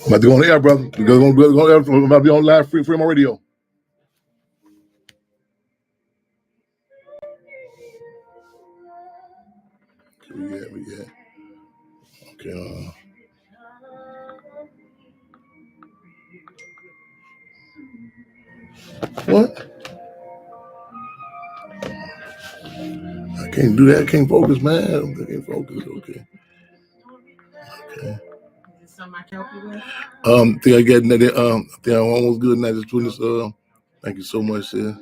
I'm about to go on the air, brother. I'm about to be on live Freedom Radio. We get. Okay. What? I can't do that. I can't focus, man. I can't focus. Okay. Is something I can help you with? Think I get that. Think I'm almost good now. Just doing this. Thank you so much, sis.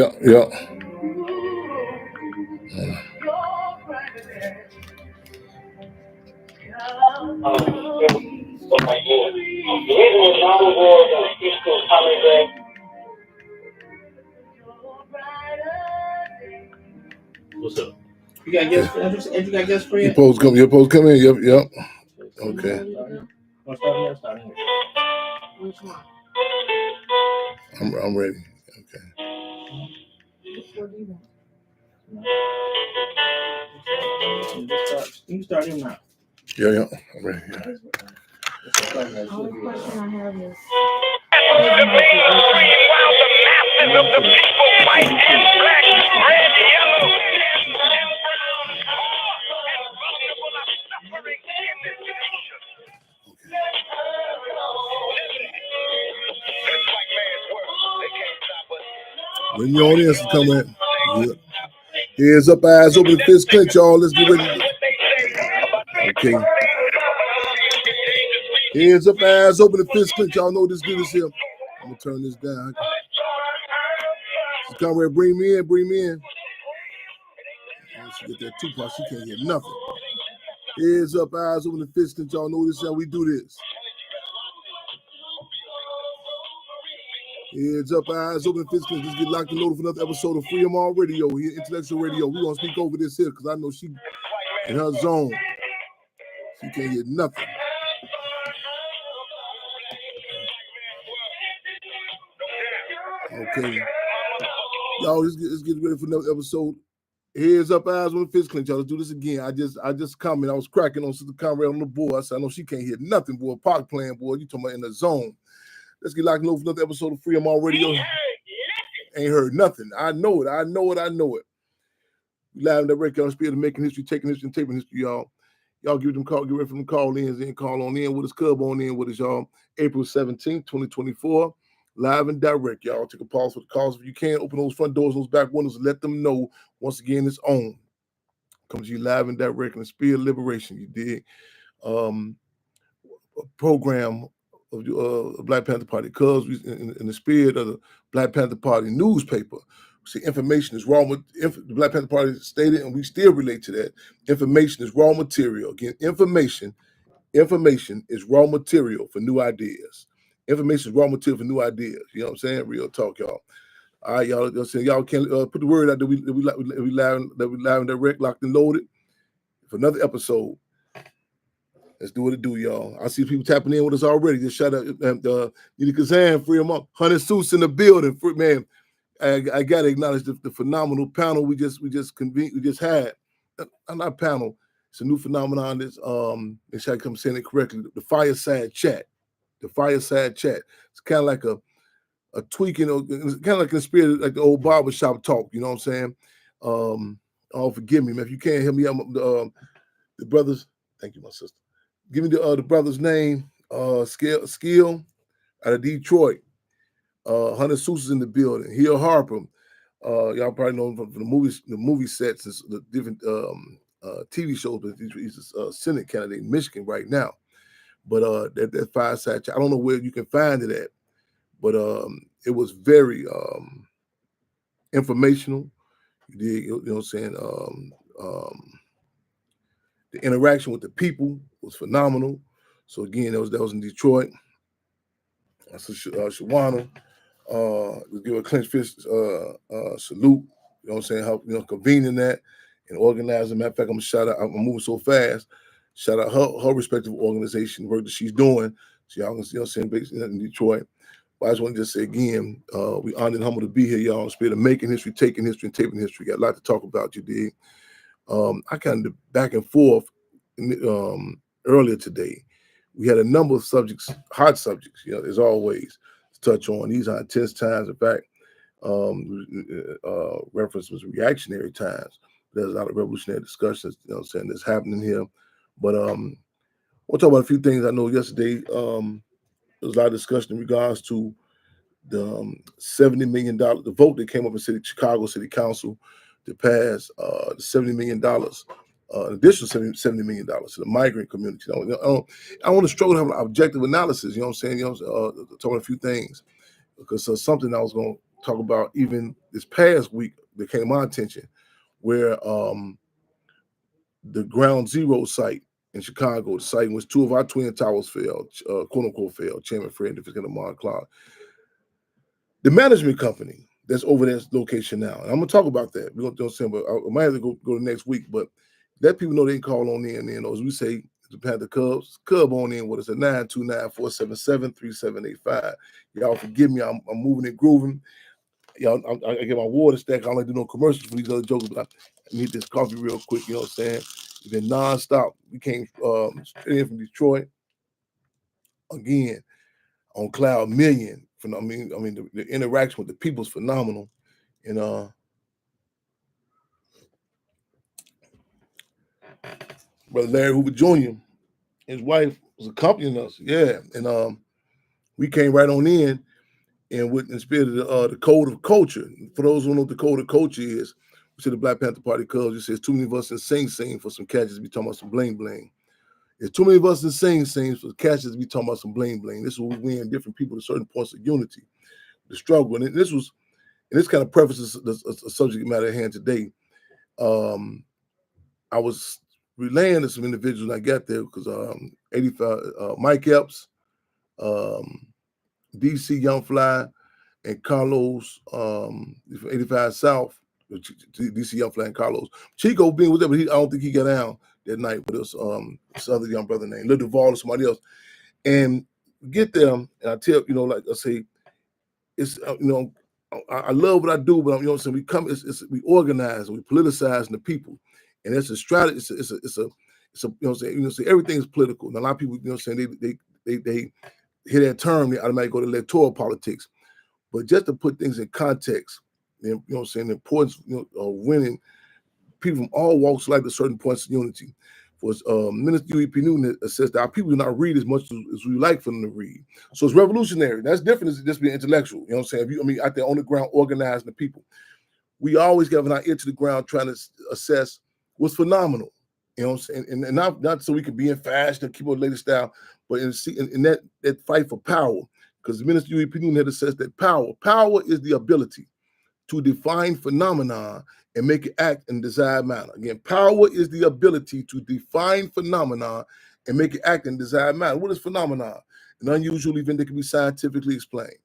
Yeah. What's up? You got guests? You got guests for you? Your post come in. Yep. Okay. Which one? I'm ready. Okay. You can start him now. Yeah. I'm ready. Yeah. The only question I have is. The masses of the people, white and black, red, yellow, and brown, poor and vulnerable are suffering in this nation. This white man's work, they can't stop us. When your audience is coming, heads up, eyes open, fist clench, y'all. Let's get ready. Okay. Heads up, eyes open, fist clench. Y'all know this good is here. I'm gonna turn this down. Conrad, bring me in. She get that Tupac, she can't hear nothing. Heads up, eyes open, fist clench. Y'all know this is how we do this. Heads up, eyes open, fist clench. Let's get locked and loaded for another episode of Freedom on Radio here, Intellectual Radio. We're gonna speak over this here because I know she in her zone. She can't hear nothing. Okay. Y'all, let's get ready for another episode. Heads up, eyes on the fist clench. Y'all, let's do this again. I just commented. I was cracking on Sister Conrad on the board. I said, I know she can't hear nothing, boy. Park playing, boy. You talking about in the zone. Let's get locked and loaded for another episode of Freedom on Radio. Ain't heard nothing. I know it. We live in the record on Spirit of Making History, Taking History, and Taping History, y'all. Y'all get ready for them call-ins and call on in with us, Cub on in with us, y'all. April 17th, 2024, live and direct, y'all. Take a pause for the calls. If you can, open those front doors, those back windows, and let them know, once again, it's on. Comes to you live and direct in the spirit of liberation, you dig? A program of the Black Panther Party, because in the spirit of the Black Panther Party newspaper, see, information is raw. The Black Panther Party stated, and we still relate to that. Information is raw material. Again, information is raw material for new ideas. Information is raw material for new ideas. You know what I'm saying? Real talk, y'all. All right, y'all. Y'all can put the word out that we live and direct, locked and loaded for another episode. Let's do what it do, y'all. I see people tapping in with us already. Just shout out Nita Kazan, free them up. 100 Suits in the building. Man, I gotta acknowledge the phenomenal panel we just had. Not panel. It's a new phenomenon. That's make sure I'm saying it correctly. The fireside chat. The fireside chat. It's kind of like a tweaking. It's kind of like a spirit, like the old barbershop talk. You know what I'm saying? Oh, forgive me, man. If you can't hear me, the brothers. Thank you, my sister. Give me the brother's name. Skill out of Detroit. 100 Suits in the building. Hill Harper. Y'all probably know him from the movie sets and the different TV shows, but he's a Senate candidate in Michigan right now. But that fireside chat, I don't know where you can find it at, but it was very informational. You know what I'm saying? The interaction with the people was phenomenal. So again, that was in Detroit. So Shawana, give a clenched fist salute. You know what I'm saying? Help, convening that and organizing. Matter of fact, I'm gonna shout out. I'm moving so fast. Shout out her respective organization, work that she's doing. So y'all can see, I'm saying, based in Detroit. But I just want to just say again, we honored and humbled to be here, y'all. In spirit of making history, taking history, and taping history. Got a lot to talk about, you dig? I kind of back and forth earlier today. We had a number of subjects, hot subjects, as always, to touch on. These are intense times. In fact, reference was reactionary times. There's a lot of revolutionary discussions, saying that's happening here. But we'll talk about a few things. I know yesterday there was a lot of discussion in regards to the $70 million, the vote that came up in Chicago City Council to pass the $70 million, additional $70 million to the migrant community. I want to struggle to have an objective analysis, you know what I'm saying? Talking a few things, because something I was going to talk about even this past week that came to my attention, where the Ground Zero site in Chicago, the site in which two of our twin towers failed, quote unquote failed, Chairman Fred and Amon Clark. The management company that's over that location now, and I'm gonna talk about that. We're gonna say, but I might have to go next week. But let people know they can call on in. As we say, the Panther Cub on in with us at 929-477-3785. Y'all forgive me, I'm moving and grooving. Y'all, I get my water stack. I don't like to do no commercials for these other jokes, but I need this coffee real quick. You know what I'm saying? It's been nonstop. We came straight in from Detroit again on Cloud Million. The interaction with the people is phenomenal, and Brother Larry Hoover Jr., his wife was accompanying us. Yeah, and we came right on in. And with the spirit of the code of culture. For those who know what the code of culture is, we see the Black Panther Party Cubs. You says too many of us in sing for some catches to be talking about some bling. There's too many of us in sing for catches to be talking about some bling. This is where we win different people to certain points of unity, the struggle. And this kind of prefaces the subject matter at hand today. I was relaying to some individuals when I got there because 85 Mike Epps, DC Young Fly, and Carlos from 85 South, DC Young Fly and Carlos. Chico Bean was there, but I don't think he got down that night with us. This other young brother named Lil Duval or somebody else. And get there, and I tell, like I say, it's I love what I do, but you know what I'm saying, we organize and we politicize the people. And it's a strategy, it's a everything's political. And a lot of people, they hear that term, they automatically go to electoral politics. But just to put things in context, the importance of winning people from all walks of life to certain points of unity. was Minister Huey P. Newton says that our people do not read as much as we like for them to read. So it's revolutionary. That's different than just being intellectual. You know what I'm saying? If you, out there on the ground organizing the people. We always having our ear to the ground trying to assess what's phenomenal. You know what I'm saying? And not so we can be in fashion and keep on the latest style, but in that fight for power. Because Minister Huey P. Newton had assessed that power is the ability to define phenomena and make it act in desired manner. Again, power is the ability to define phenomena and make it act in desired manner. What is phenomena? An unusual event that can be scientifically explained.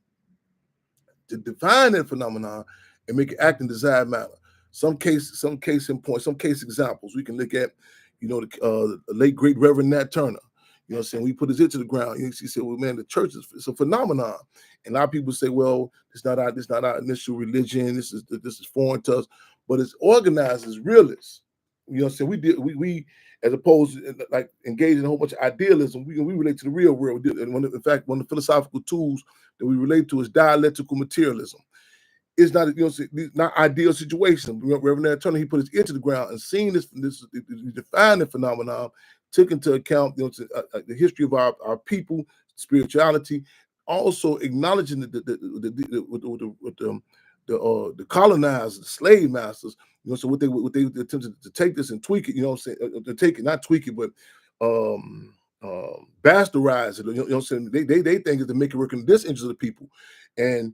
To define that phenomena and make it act in desired manner. Some case in point, some case examples we can look at. The late great Reverend Nat Turner. You know what I'm saying? We put his ear to the ground. He said, "Well, man, the church is a phenomenon." And a lot of people say, "Well, it's not our initial religion. This is foreign to us." But it's organized as realists. You know what I'm saying? We as opposed to like engaging in a whole bunch of idealism, we relate to the real world. And one of the philosophical tools that we relate to is dialectical materialism. It's not, not ideal situation. Reverend Nat Turner, he put his ear to the ground and seeing this defined the phenomenon, took into account the history of our people, spirituality, also acknowledging the colonizers, the slave masters. So what they attempted to take this and tweak it. You know what I'm saying? To take it, not tweak it, but bastardize it. You know what I'm saying? They think it's to make it work in this interest of the people, and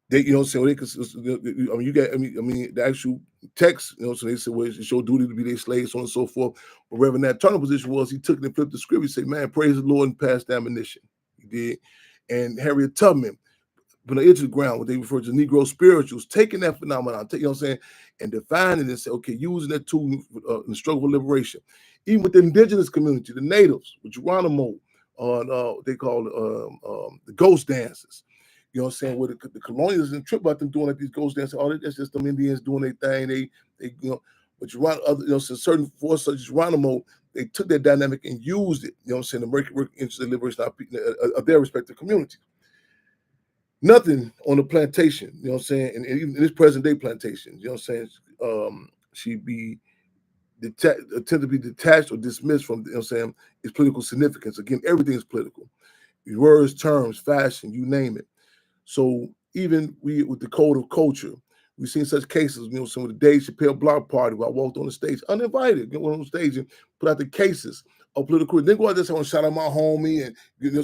they, you know, so they could. The actual text, so they said, well, it's your duty to be their slaves, so on and so forth. But Reverend Nat Turner position was he took it and flipped the script. He said, "Man, praise the Lord and pass the ammunition." He did. And Harriet Tubman put an ear to the ground, what they refer to as Negro spirituals, taking that phenomenon, and defining it and say, okay, using that tool in the struggle for liberation. Even with the indigenous community, the natives, with Geronimo, they call the ghost dances. You know what I'm saying? Where the colonials didn't trip about them doing like these ghost dances. Oh, that's just them Indians doing their thing. But certain forces such as Geronimo, they took that dynamic and used it, you know what I'm saying, to work into the liberation of their respective community. Nothing on the plantation, you know what I'm saying, and even in this present day plantation, you know what I'm saying, she'd be attempt to be detached or dismissed from, you know what I'm saying, its political significance. Again, everything is political. Words, terms, fashion, you name it. So even with the code of culture, we've seen such cases, some of the Dave Chappelle block party where I walked on the stage, uninvited, went on the stage and put out the cases of political. Then go out there and shout out my homie and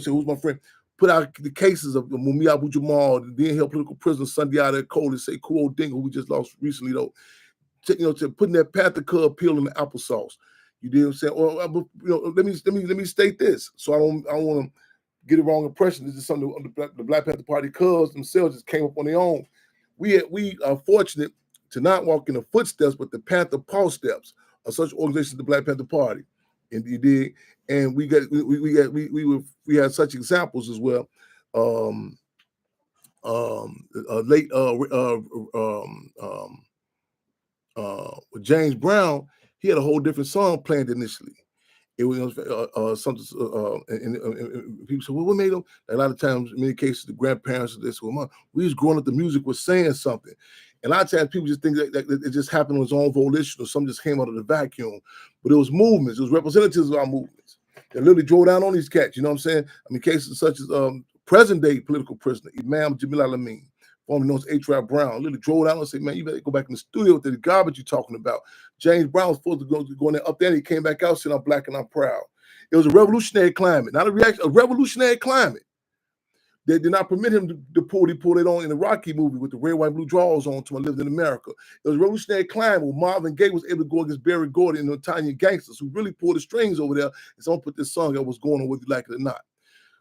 say, who's my friend? Put out the cases of Mumia Abu Jamal, the then held political prisoner Sunday out there cold, and say Kuo Ding, who we just lost recently, though. To putting that Panther Cub peel in the applesauce. You did what I'm saying? Or let me state this, so I don't want to get a wrong impression. This is something the Black Panther Party cubs themselves just came up on their own. We are fortunate to not walk in the footsteps, but the Panther paw steps of such organizations, the Black Panther Party, and you did. And we had such examples as well. With James Brown, he had a whole different song planned initially. It was something, and people say, well, what made them? A lot of times, in many cases, the grandparents of this, well, we was growing up, the music was saying something. And a lot of times people just think that it just happened on its own volition or something just came out of the vacuum. But it was movements, it was representatives of our movements. They literally drove down on these cats, you know what I'm saying? I mean, cases such as present-day political prisoner, Imam Jamil Al-Amin, formerly known as H. Brown, literally drove down and said, man, you better go back in the studio with the garbage you're talking about. James Brown was supposed to go in there up there, and he came back out saying, I'm black and I'm proud. It was a revolutionary climate, not a reaction, a revolutionary climate. They did not permit him to pull it on in the Rocky movie with the red, white, blue drawers on to I Lived in America. It was a revolutionary climate where Marvin Gaye was able to go against Barry Gordy and the Italian gangsters who really pulled the strings over there. And someone put this song that was going on whether you like it or not.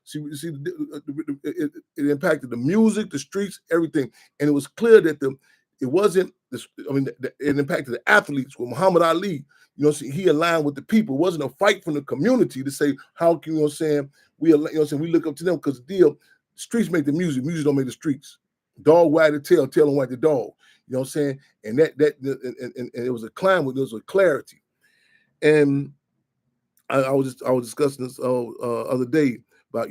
See, it impacted the music, the streets, everything. And it was clear that it impacted the athletes with Muhammad Ali. He aligned with the people. It wasn't a fight from the community to say, how can, we look up to them because the deal, streets make the music don't make the streets. Dog wag the tail don't wag the dog. You know what I'm saying? And and it was a climate, there was a clarity. And I was discussing this other day about,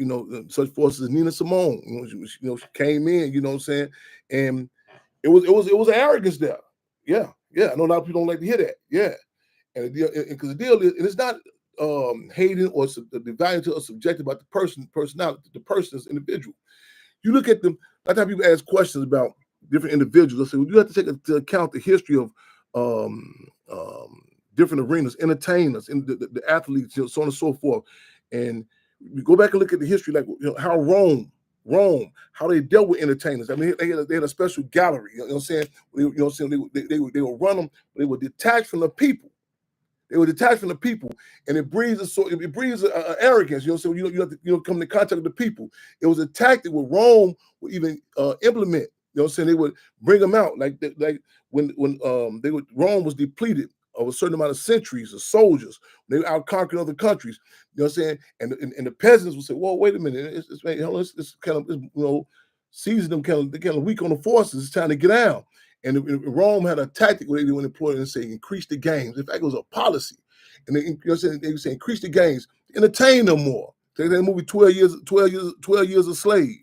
such forces as Nina Simone. She came in, you know what I'm saying? And it was arrogance there. Yeah. I know a lot of people don't like to hear that. Yeah. And because the deal is, and it's not hating or devaluing or subjective about the personality, the person as individual. You look at them. A lot of times people ask questions about different individuals. I say, well, you have to take into account the history of different arenas, entertainers, and the athletes, so on and so forth. And we go back and look at the history, like how Rome, how they dealt with entertainers. I mean, they had a special gallery. You know what I'm saying? They would run them, but they were detached from the people. They were detached from the people, and it breeds arrogance. You know, so you have to come into contact with the people. It was a tactic where Rome would even implement. You know, what I'm saying they would bring them out like when Rome was depleted of a certain amount of centuries of soldiers. They were out conquering other countries. You know what I'm saying? And the peasants would say, "Well, wait a minute, it's kind of season them kind of weak on the forces. It's time to get out." And Rome had a tactic where they would employ and say, increase the games. In fact, it was a policy. And they would say, increase the games, entertain them more. They did a movie 12 years a slave. You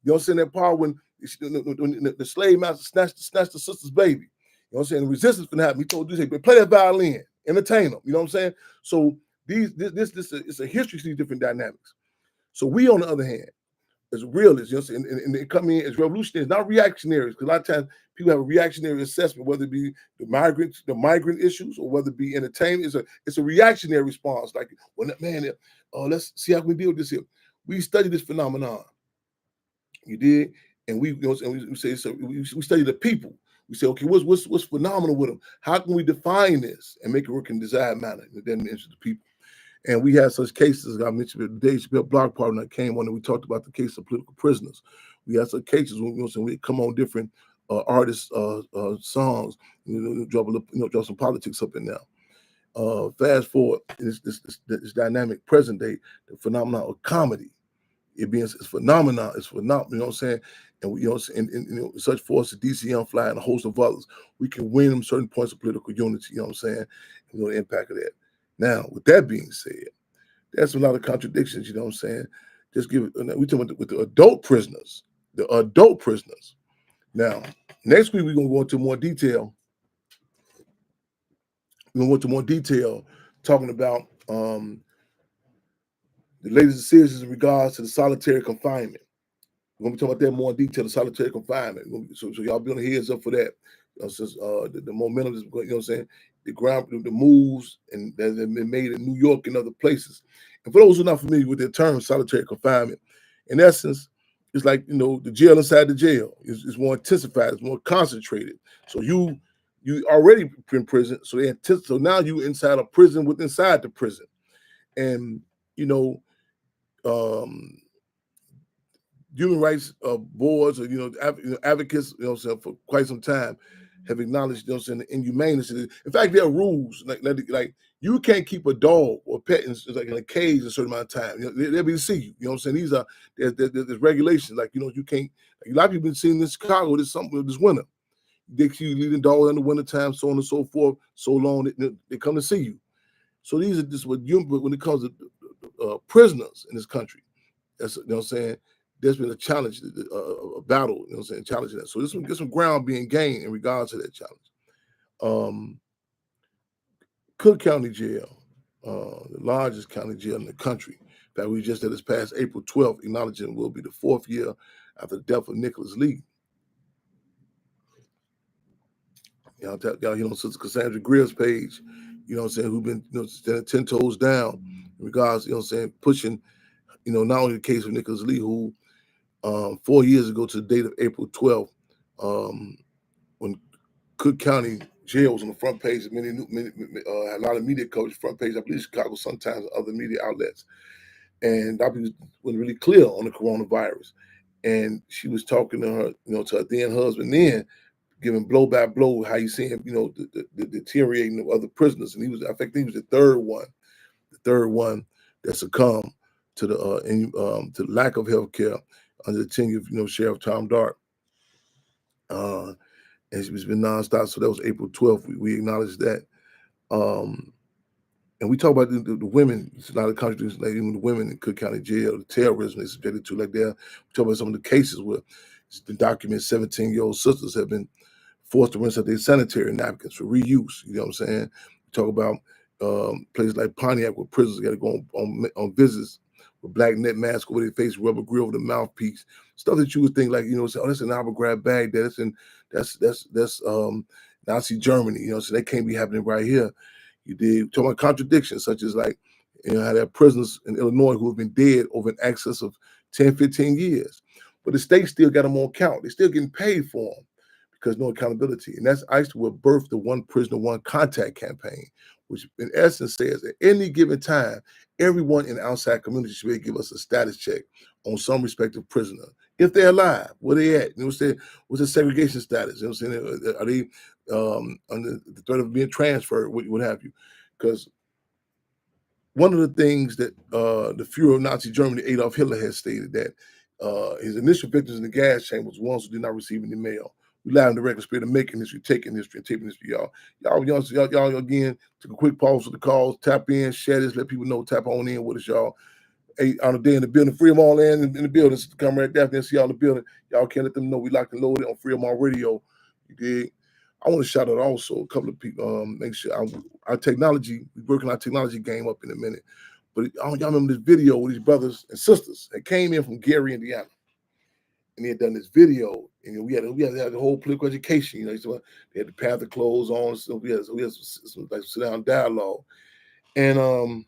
know what I'm saying? That part when the slave master snatched the sister's baby. You know what I'm saying? The resistance from happening. He told you, play that violin, entertain them. You know what I'm saying? So this it's a history of these different dynamics. So we, on the other hand, as realists, you know what I'm saying, and they come in as revolutionaries, not reactionaries, because a lot of times people have a reactionary assessment, whether it be the migrant issues, or whether it be entertainment. It's a reactionary response. Like, well, man, let's see how we deal with this here. We study this phenomenon. You did, and we say so. We study the people. We say, okay, what's phenomenal with them? How can we define this and make it work in a desired manner? And then mention the people. And we had such cases, I mentioned the Dave Chappelle blog partner that came on, and we talked about the case of political prisoners. We had some cases when we come on different artists' songs, drop some politics up in there. Fast forward, this dynamic present day, the phenomenon of comedy. It's phenomenon. It's phenomenal. You know what I'm saying? And we, and such forces, DC Young Fly and a host of others, we can win them certain points of political unity. You know what I'm saying? The impact of that. Now, with that being said, there's a lot of contradictions, you know what I'm saying? Just we talking about with the adult prisoners. The adult prisoners. Now, next week we're gonna go into more detail. We're gonna go into more detail talking about the latest decisions in regards to the solitary confinement. We're gonna be talking about that more in detail, the solitary confinement. So y'all be on the heads up for that. Since the momentum is, you know what I'm saying, the moves and that have been made in New York and other places. And for those who are not familiar with the term solitary confinement, in essence, it's like, the jail inside the jail. It's more intensified, it's more concentrated. So you already in prison, so now you inside a prison inside the prison. And human rights boards or advocates, for quite some time have acknowledged, the inhumaneness. In fact, there are rules like you can't keep a dog or pet in a cage a certain amount of time. They'll be to see you. You know what I'm saying? There's regulations. Like, you can't. Like, a lot of people been seeing in Chicago this winter. They keep you leaving dogs in the wintertime, so on and so forth. So long they come to see you. So these are just when it comes to prisoners in this country. That's, what I'm saying. There's been a challenge, a battle, challenging that. So this one gets some ground being gained in regards to that challenge. Cook County Jail, the largest county jail in the country. In fact, we just had this past April 12th, acknowledging will be the 4th year after the death of Nicholas Lee. Y'all, Sister Cassandra Greer's page, who've been, standing 10 toes down in regards, pushing, not only the case of Nicholas Lee, who 4 years ago to the date of April 12th, when Cook County Jail was on the front page of many a lot of media coverage, front page, I believe Chicago sometimes, other media outlets. And Dr. was really clear on the coronavirus. And she was talking to her, to her then husband, then giving blow by blow how you see him, the deteriorating of other prisoners. And I think he was the third one that succumbed to the lack of health care under the tenure of Sheriff Tom Dart. And it's been nonstop. So that was April 12th. We acknowledged that. And we talk about the women. It's a lot of countries, like even the women in Cook County Jail, the terrorism they subjected to. Like we talk about some of the cases where it's been documented 17-year-old sisters have been forced to rinse out their sanitary napkins for reuse. You know what I'm saying? We talk about places like Pontiac, where prisoners got to go on visits with black net mask over their face, rubber grill over the mouthpiece, stuff that you would think like, say, oh, that's an Abu Ghraib Baghdad, that's Nazi Germany, so that can't be happening right here. You did talk about contradictions, such as like, how there are prisoners in Illinois who have been dead over an excess of 10, 15 years. But the state still got them on count. They're still getting paid for them because no accountability. And that's ICE will birth the One Prisoner, One Contact campaign, which in essence says at any given time, everyone in the outside community should be able to give us a status check on some respective prisoner. If they're alive, where they at? What's their segregation status? Are they under the threat of being transferred? What have you? Because one of the things that the Fuhrer of Nazi Germany, Adolf Hitler, has stated that his initial victims in the gas chamber was ones who did not receive any mail. We live in the record spirit of making history, taking history, and taping history, y'all. Y'all again, took a quick pause for the calls, tap in, share this, let people know, tap on in with us, y'all. Hey, on a day in the building, Free 'em All in the building. Come right there and see y'all in the building. Y'all can't let them know we locked and loaded on Free 'em All Radio. You dig? I want to shout out also a couple of people. Make sure our technology, we're working our technology game up in a minute. But y'all remember this video with these brothers and sisters that came in from Gary, Indiana, and they had done this video. And we had the whole political education. So they had the Panther clothes on. So we had some like sit down dialogue. And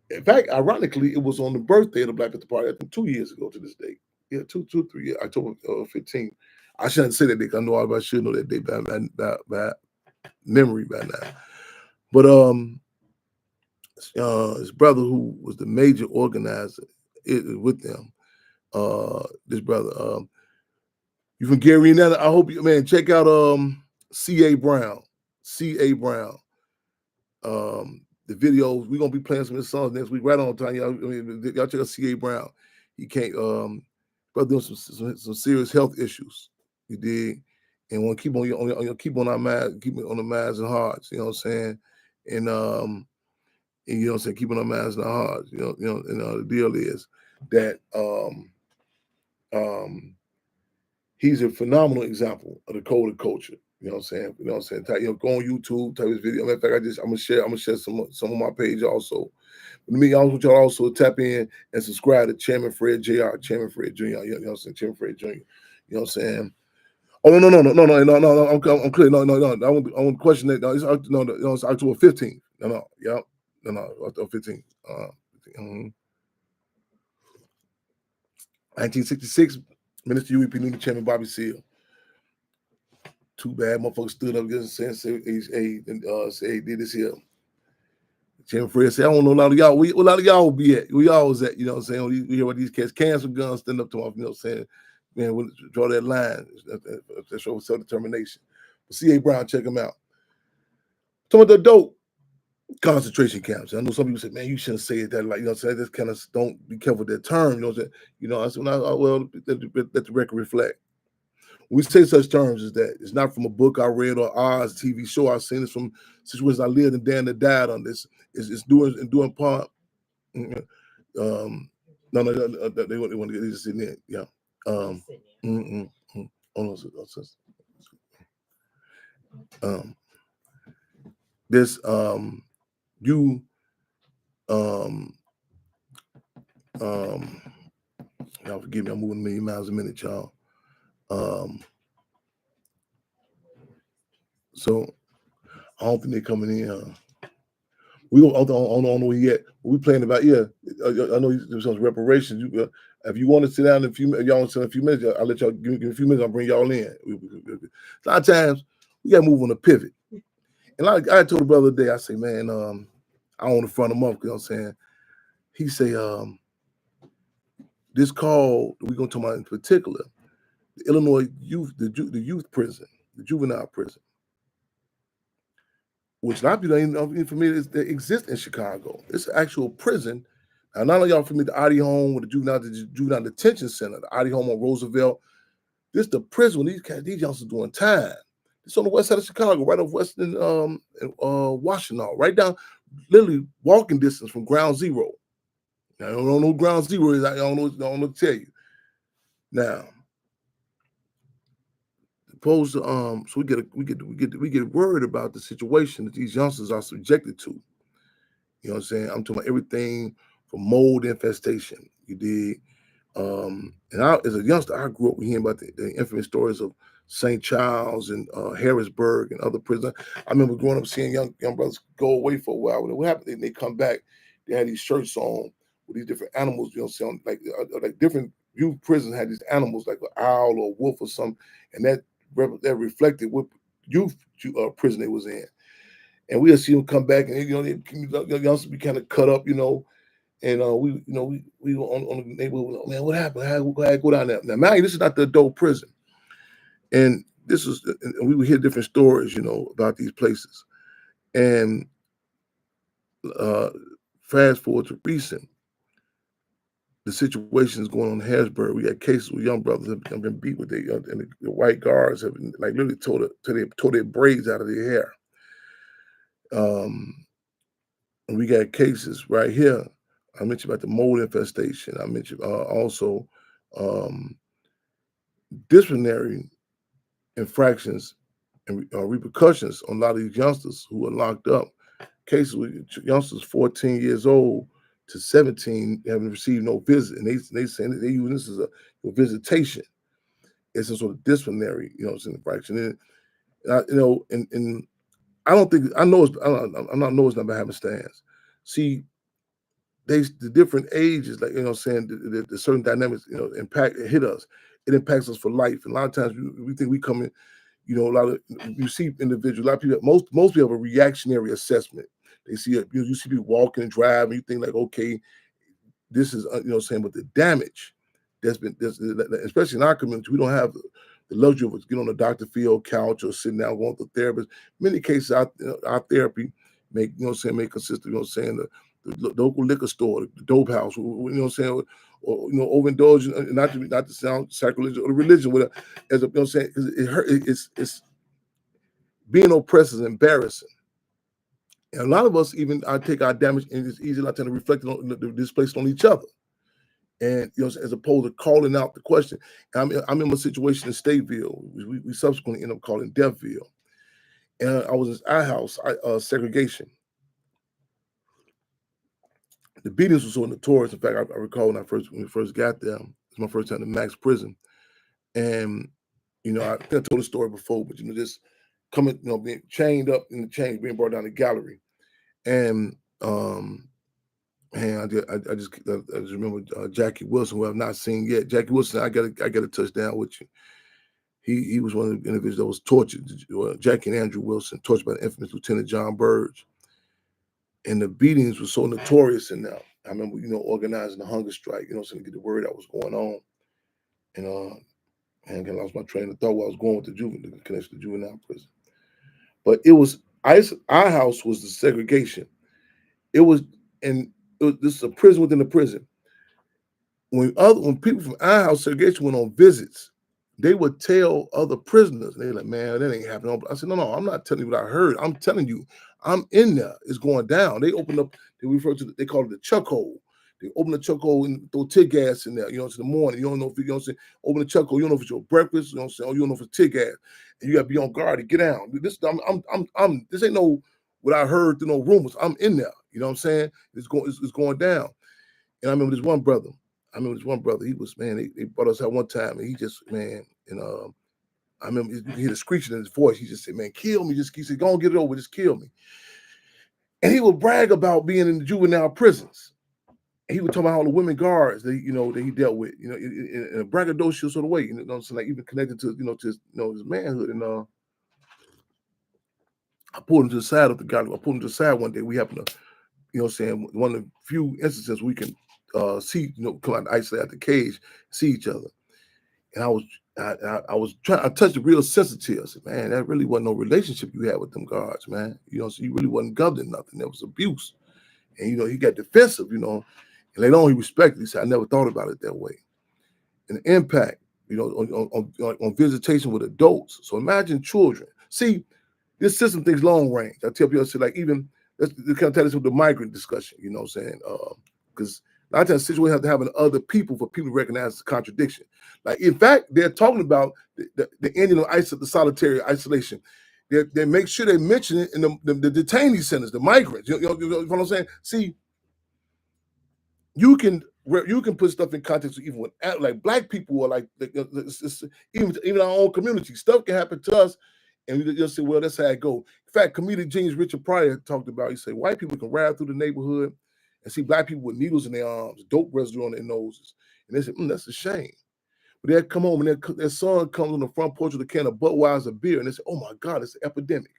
in fact, ironically, it was on the birthday of the Black Panther Party, I think 2 years ago to this date. Yeah, 3 years, October 15th. I shouldn't say that day because I know I should know that day by memory by now. But his brother, who was the major organizer with them, this brother, you from Gary, Indiana? I hope you, man, check out C.A. Brown. C.A. Brown. The videos, we're gonna be playing some of his songs next week, right on time. Y'all check out C.A. Brown. He can't brother doing some serious health issues. You dig? And want to keep on keep on our minds, keep it on the minds and hearts, you know what I'm saying? And you know what I'm saying, keeping our minds and our hearts, the deal is that he's a phenomenal example of the coded culture. You know what I'm saying? Go on YouTube, type his video. In fact, I'm gonna share some on my page also. But I want y'all also tap in and subscribe to Chairman Fred Jr. Chairman Fred Jr. You know what I'm saying? Chairman Fred Jr. You know what I'm saying? Oh no! I'm clear. No. I want to question that. No, it's October 15th. No. October 15th. 1966. Minister UEP Newton Chairman Bobby Seale. Too bad motherfuckers stood up against and said, "Hey, did this here." Chairman Fred said, "I don't know a lot of y'all. Where a lot of y'all be at? Where y'all was at? You know what I'm saying? We hear what these cats cancer guns stand up to them. You know what I'm saying? Man, we'll draw that line. That shows self-determination." But C.A. Brown, check him out. Talking about the dope concentration camps. I know some people say, "Man, you shouldn't say it that like." You know what I'm saying? Just kind of don't be careful with that term. You know what I'm saying? I said, well, let the record reflect. When we say such terms as that, it's not from a book I read or Oz TV show I've seen. It's from situations I lived and Dan that died on this. It's doing part. No, they want to get this in there. Yeah. This y'all forgive me, I'm moving a million miles a minute, y'all. So I don't think they're coming in. We don't know where yet. We playing about, I know there's some reparations. If you want to sit down in a few minutes, I'll let y'all give me a few minutes. I'll bring y'all in. A lot of times we got to move on a pivot. And like I told the brother the other day, I say, man, I don't want to front him up, you know what I'm saying? He say, this call we're going to talk about in particular, the Illinois youth, the youth prison, the juvenile prison, which a lot of people ain't familiar that exists in Chicago. It's an actual prison. Now, none of y'all familiar with the Adi Home, with the juvenile detention center, the Adi Home on Roosevelt. This is the prison when these youngsters doing time. It's on the west side of Chicago, right off Western Washington, right down, literally walking distance from Ground Zero. Now, I don't know who Ground Zero is. I don't know to tell you. Now, supposed to so we get worried about the situation that these youngsters are subjected to. You know what I'm saying? I'm talking about everything from mold infestation. You did. And as a youngster, I grew up hearing about the infamous stories of St. Charles and Harrisburg and other prisons. I remember growing up seeing young brothers go away for a while. When what happened, they come back, they had these shirts on with these different animals, you know, saying like different youth prisons had these animals like an owl or a wolf or something, and that reflected what youth prison they was in. And we'll see them come back, and you know, the youngsters be kind of cut up, you know. And we were on the neighborhood. Man, what happened? How go down there? Now, mind you, this is not the adult prison, and and we would hear different stories, you know, about these places. And fast forward to recent, the situation is going on in Harrisburg. We got cases where young brothers have been beat with and the white guards have been, like literally tore their braids out of their hair. And we got cases right here. I mentioned about the mold infestation. I mentioned also disciplinary infractions and repercussions on a lot of these youngsters who are locked up. Cases with youngsters 14 years old to 17 haven't received no visit, and they saying that they use this as a visitation. It's some sort of disciplinary, you know, infraction. And you know, and I don't think I know it's I'm not know it's not by happenstance. See, the different ages, like, you know, saying the certain dynamics, you know, hit us. It impacts us for life. And a lot of times we think we come in, you know, a lot of you see individuals, a lot of people, most people have a reactionary assessment. They see you see people walking and driving, you think like, okay, this is you know, saying, but the damage that's been, especially in our community, we don't have the luxury of getting on the Dr. Phil couch or sitting down going to a therapist. In many cases, our therapy may consist of, you know, saying the local liquor store, the dope house, you know what I'm saying, or you know, overindulging, not to sound sacrilegious, or religion, with as a, you know what I'm saying, because it's being oppressed is embarrassing. And a lot of us even take our damage, and it's easy not to reflect it on, displaced on each other. And you know, as opposed to calling out the question. I'm in a situation in Stateville. We subsequently ended up calling Deathville. And I was in our house, segregation. The beatings were so notorious. In fact, I recall when we first got there, it was my first time in Max Prison. And, you know, I think I told the story before, but, you know, just coming, you know, being chained up in the chains, being brought down the gallery. And I just remember Jackie Wilson, who I've not seen yet. Jackie Wilson, I got a touchdown with you. He was one of the individuals that was tortured. Jackie and Andrew Wilson, tortured by the infamous Lieutenant John Burge. And the beatings were so notorious in there. I remember, you know, organizing the hunger strike, you know, so to get the word that was going on. And I lost my train of thought while I was going with the connection to juvenile prison. But it was our house was the segregation. This is a prison within a prison. When people from our house segregation went on visits, they would tell other prisoners, and they're like, man, that ain't happening. I said, no, I'm not telling you what I heard. I'm telling you, I'm in there. It's going down. They opened up, they call it the chuck hole. They open the chuck hole and throw tear gas in there, you know, to the morning. You don't know if, you know what I'm saying, open the chuck hole, you don't know if it's your breakfast, you know what I'm saying, or you don't know if it's tear gas. And you gotta be on guard to get down. This ain't no what I heard through no rumors. I'm in there. You know what I'm saying? It's going down. And I remember this one brother. He was, man, they brought us out one time, and he just, man, and I remember you hear the screeching in his voice. He just said, man, kill me. He said, go on, get it over, just kill me. And he would brag about being in the juvenile prisons. And he would talk about all the women guards that, you know, that he dealt with, you know, in a braggadocious sort of way, you know what I'm saying, like even connected to, you know, to his, you know, his manhood. And I pulled him to the side of the gallery. I pulled him to the side one day. We happened to, you know what I'm saying, one of the few instances we can see, you know, come out isolate out the cage, see each other. And I touched the real sensitive. I said, man, that really wasn't no relationship you had with them guards, man. You know, so you really wasn't governing nothing. There was abuse. And, you know, he got defensive, you know, and later on he respected. He said, I never thought about it that way. And the impact, you know, on visitation with adults. So imagine children. See, this system thinks long range. I tell people, I say, like, even, let's kind of tell this with the migrant discussion, you know what I'm saying? Because A lot of times, situations have to happen to other people for people to recognize the contradiction. Like, in fact, they're talking about the ending of the solitary isolation. They make sure they mention it in the detainee centers, the migrants. You know what I'm saying? See, you can put stuff in context even with like black people or like even our own community. Stuff can happen to us, and you'll say, well, that's how it goes. In fact, comedian genius Richard Pryor talked about. He said white people can ride through the neighborhood and see black people with needles in their arms, dope residue on their noses, and they said, that's a shame. But they'll come home and their son comes on the front porch with a can of Budweiser beer, and they say, oh my God, it's an epidemic.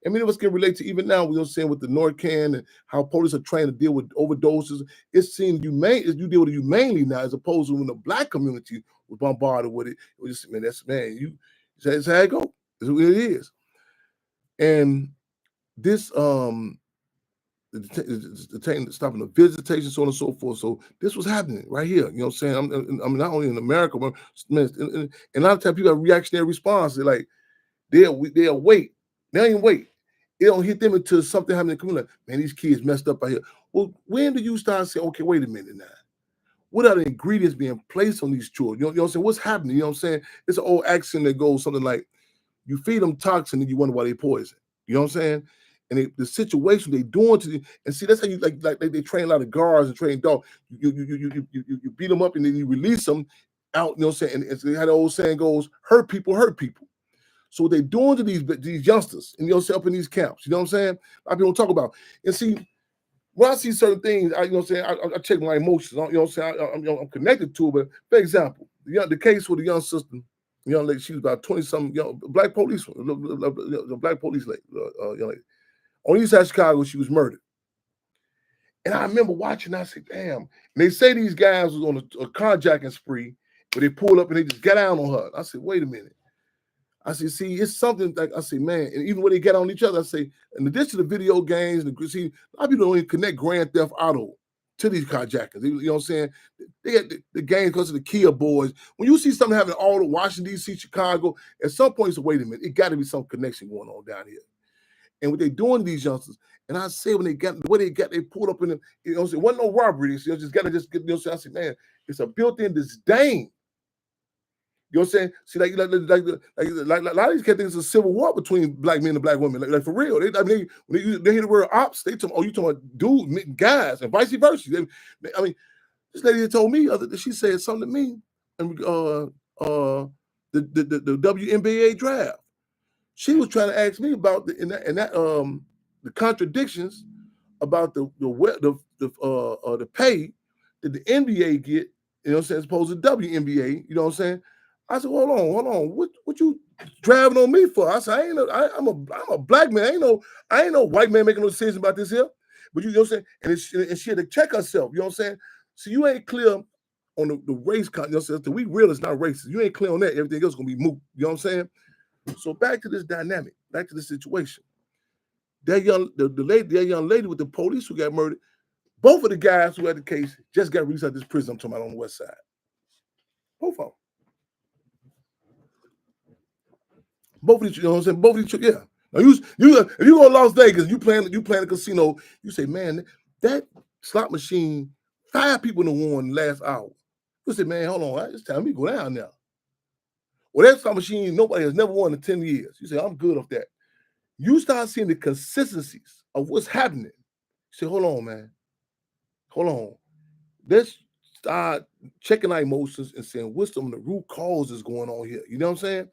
And many of us can relate to even now, we're saying with the Narcan and how police are trying to deal with overdoses. It seems you deal with it humanely now, as opposed to when the black community was bombarded with it. It was just, that's how it goes. That's what it is. And this, stopping the visitation, so on and so forth. So this was happening right here. You know what I'm saying? I'm not only in America, but and a lot of times people have reactionary response. They're like, they'll wait. They don't even wait. It don't hit them until something happens in the community. Like, man, these kids messed up out here. Well, when do you start saying, okay, wait a minute now? What are the ingredients being placed on these children? You know what I'm saying? What's happening? You know what I'm saying? It's an old axiom that goes something like, you feed them toxin and you wonder why they poison. You know what I'm saying? And the situation they doing to them, and see, that's how you like they train a lot of guards and train dogs. You beat them up and then you release them out. You know what I'm saying? And so how the old saying goes, hurt people hurt people. So what they doing to these youngsters, and up in these camps, you know what I'm saying? A lot of people don't talk about. And see, when I see certain things, I check my emotions. You know what I'm saying? I'm connected to it. But for example, the case with the young sister, young lady, she was about 20-something, black police, the black police lady, young lady. On the east side of Chicago, she was murdered. And I remember watching, I said, damn. And they say these guys was on a carjacking spree, but they pulled up and they just got down on her. I said, wait a minute. I said, see, it's something like, I say, man, and even when they get on each other, I say, in addition to the video games, see, a lot of people don't even connect Grand Theft Auto to these carjackings. You know what I'm saying? They got the games because of the Kia boys. When you see something happening all over Washington, D.C., Chicago, at some point, you say, wait a minute, it got to be some connection going on down here. And what they doing to these youngsters, and I say when they pulled up in them, you know, it wasn't no robbery. You know, just got to just get, you know, I say, man, it's a built-in disdain. You know what I'm saying? See, like a lot of these kids think it's a civil war between black men and black women. Like for real. When they hear the word ops, they tell them, oh, you talking about dudes, guys, and vice versa. This lady told me she said something to me, and the WNBA draft. She was trying to ask me about the contradictions about the pay that the NBA get, you know what I'm saying, as opposed to WNBA, you know what I'm saying? I said, hold on, what you driving on me for? I said, I'm a black man. I ain't no white man making no decision about this here. But you know what I'm saying? And she had to check herself, you know what I'm saying? So you ain't clear on the race, you know what I'm saying? We real is not racist. You ain't clear on that, everything else is gonna be moot. You know what I'm saying? So back to this dynamic, back to the situation. That young lady with the police who got murdered, both of the guys who had the case just got released out of this prison I'm talking about on the west side. Both of them. Both of these, you know what I'm saying? Both of these, yeah. Now if you go to Las Vegas, you playing a casino, you say, man, that slot machine, 5 people in the war in the last hour. You say, man, hold on, it's time we go down now. Well, that slot machine, nobody has never won in 10 years. You say, I'm good off that. You start seeing the consistencies of what's happening. You say, hold on, man. Hold on. Let's start checking our emotions and saying, what's some of the root causes going on here? You know what I'm saying?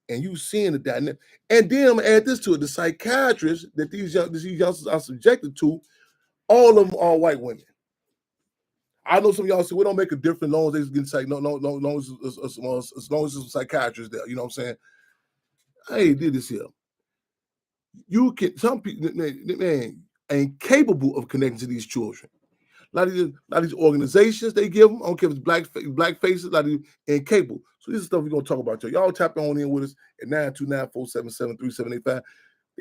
And you seeing the dynamic. And then I'm going to add this to it. The psychiatrists that these youngsters are subjected to, all of them are white women. I know some of y'all say, we don't make a difference as long as they get psych. No, as long as there's psychiatrists there. You know what I'm saying? I ain't did this here. Some people, man, ain't capable of connecting to these children. A lot of these organizations they give them, I don't care if it's black faces, a lot of these incapable. So this is stuff we're gonna talk about. Y'all tap on in with us at 929-477-3785.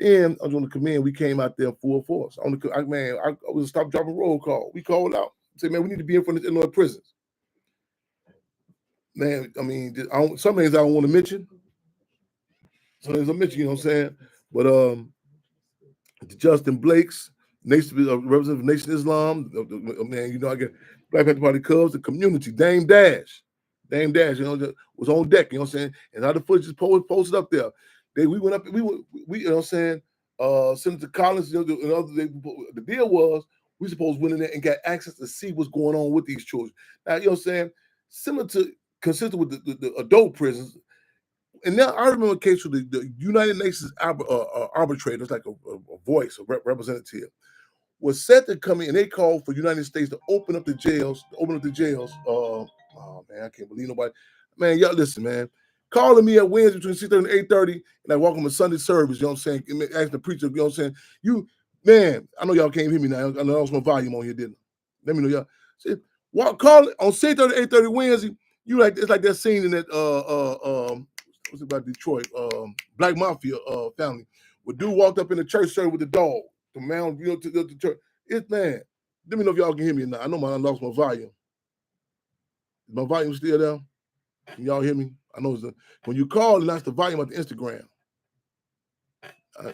And I was on the command. We came out there full force. I was stop dropping roll call. We called out. Say, man, we need to be in front of the Illinois prisons. Man, I mean, some things I don't want to mention. Some things I mention, you know what I'm saying? But the Justin Blakes, representative of Nation Islam, man, you know, I get Black Panther Party Cubs, the community, Dame Dash, you know, was on deck, you know what I'm saying? And other footage posted up there. We went up, we you know what I'm saying? Senator Collins, you know, the deal was we supposed to went in there and got access to see what's going on with these children. Now, you know what I'm saying? Consistent with the adult prisons. And now I remember a case with the United Nations arbitrators, like a voice, a representative, was set to come in, and they called for the United States to open up the jails. Oh man, I can't believe nobody. Man, y'all listen, man. Calling me at Wednesday between 6:30 and 8:30, and I walk them to Sunday service, you know what I'm saying? Ask the preacher, you know what I'm saying? Man, I know y'all can't hear me now. I know I lost my volume on here, didn't I? Let me know, y'all. See, call on 6:30, 8:30 Wednesday. It's like that scene in that what's it about Detroit? Black Mafia family. Where dude walked up in the church service with the dog. The man, you know, to the church. Man, let me know if y'all can hear me now. I know I lost my volume. Is my volume still there? Can y'all hear me? I know when you call, that's the volume of the Instagram.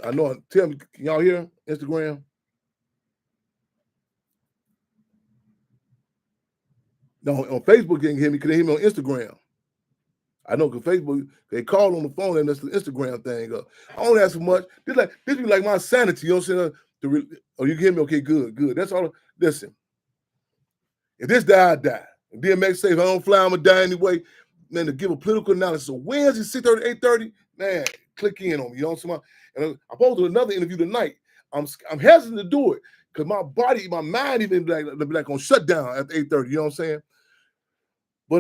I know. Tell me, can y'all hear Instagram? No, on Facebook, you can hear me. Can they hear me on Instagram? I know because Facebook, they call on the phone and that's the Instagram thing. I don't ask for much. This be like my sanity. You know what I'm saying? Oh, you can hear me? Okay, good. That's all. Listen, if this die, I die. If DMX say if I don't fly, I'm going to die anyway. Man, to give a political analysis. So Wednesday, 6:30, 8:30, man, click in on me. You know what I'm saying? And I posted another interview tonight. I'm hesitant to do it because my body, my mind even be like on shutdown after 8:30. You know what I'm saying? But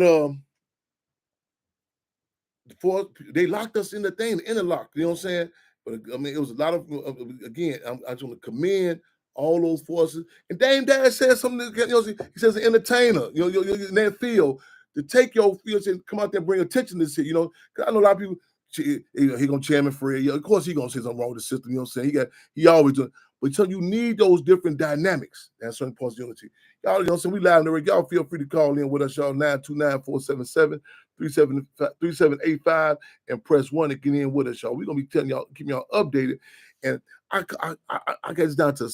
before they locked us in the thing, the interlock. You know what I'm saying? But I mean, it was a lot of. Again, I just want to commend all those forces. And Dame Dash said something. You know, he says an entertainer. You know, in that field to take your field and come out there and bring attention to this shit. You know, because I know a lot of people. He gonna chairman Fred. Yeah, of course he gonna say something wrong with the system. You know what I'm saying? He always doing. But so you need those different dynamics at certain points of unity. Y'all, you know what I'm saying? We live in the radio. Y'all feel free to call in with us, y'all, 929-477-3785 and press 1 to get in with us, y'all. We're going to be telling y'all, keeping y'all updated. And I get this down to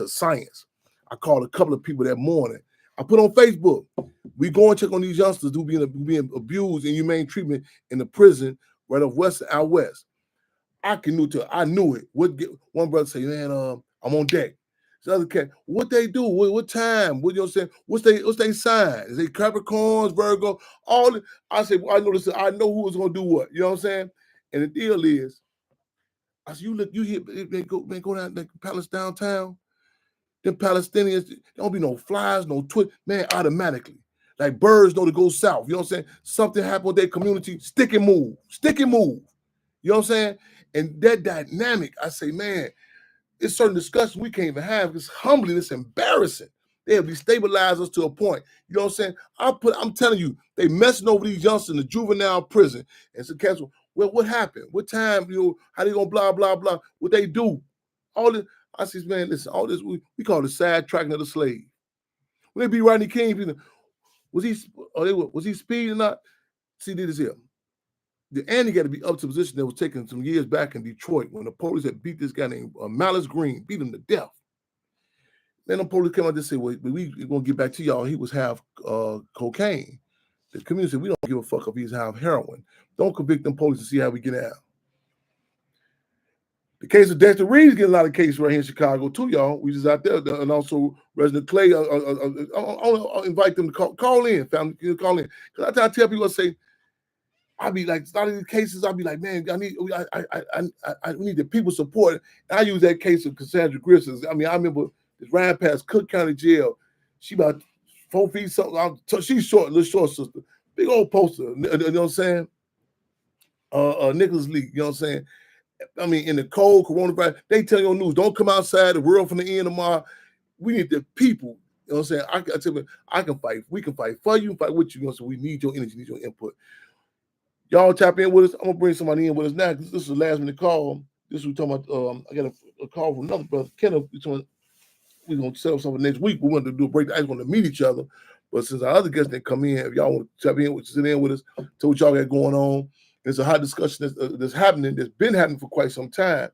science. I called a couple of people that morning. I put on Facebook, we go and check on these youngsters who being abused in humane treatment in the prison right off West out West. I knew it. One brother say, man, I'm on deck. The other cat, what they do? What time? What you know what I'm saying? What's they sign? Is they Capricorns, Virgo? I said, well, I know this. I know who was gonna do what. You know what I'm saying? And the deal is, I said, you hear they go down the palace downtown. Them Palestinians, don't be no flies, no man, automatically. Like birds know to go south. You know what I'm saying? Something happened with their community, stick and move. You know what I'm saying? And that dynamic, I say, man, it's certain discussions we can't even have. It's humbling, it's embarrassing. They'll destabilize us to a point. You know what I'm saying? I'm telling you, they messing over these youngsters in the juvenile prison. And so, Castle, well, what happened? What time? You know, how they gonna blah blah blah? What they do? All this. I says, man, listen, all this we call it sidetracking of the slave. When they be Rodney King, was he speeding or not? See, this here. The Andy got to be up to a position that was taken some years back in Detroit when the police had beat this guy named Malice Green, beat him to death. Then the police came out and said, well, we're going to get back to y'all. He was half cocaine. The community said, we don't give a fuck if he's half heroin. Don't convict them police to see how we get out. The case of Dexter Reeves getting a lot of cases right here in Chicago too, y'all. We just out there. And also Resident Clay, I'll invite them to call in, family, call in. Because I tell people, I say, I'll be like, a lot of these cases, I'll be like, man, I need the people support. And I use that case of Cassandra Grissom. I mean, I remember this ran past Cook County Jail. She about 4 feet something. She's short, little short sister. Big old poster, you know what I'm saying? Nicholas Lee, you know what I'm saying? I mean, in the cold coronavirus, they tell you on news, don't come outside, the world from the end tomorrow. We need the people. You know what I'm saying? I tell you, I can fight. We can fight for you, fight with you. You know, so we need your energy, need your input. Y'all tap in with us. I'm gonna bring somebody in with us now because this is the last minute call. This we're talking about. I got a call from another brother, Kenneth. We're gonna set up something next week. We wanted to do a break. I just want to meet each other. But since our other guests didn't come in, if y'all want to tap in, sit in with us, tell what y'all got going on. It's a hot discussion that's happening. That's been happening for quite some time.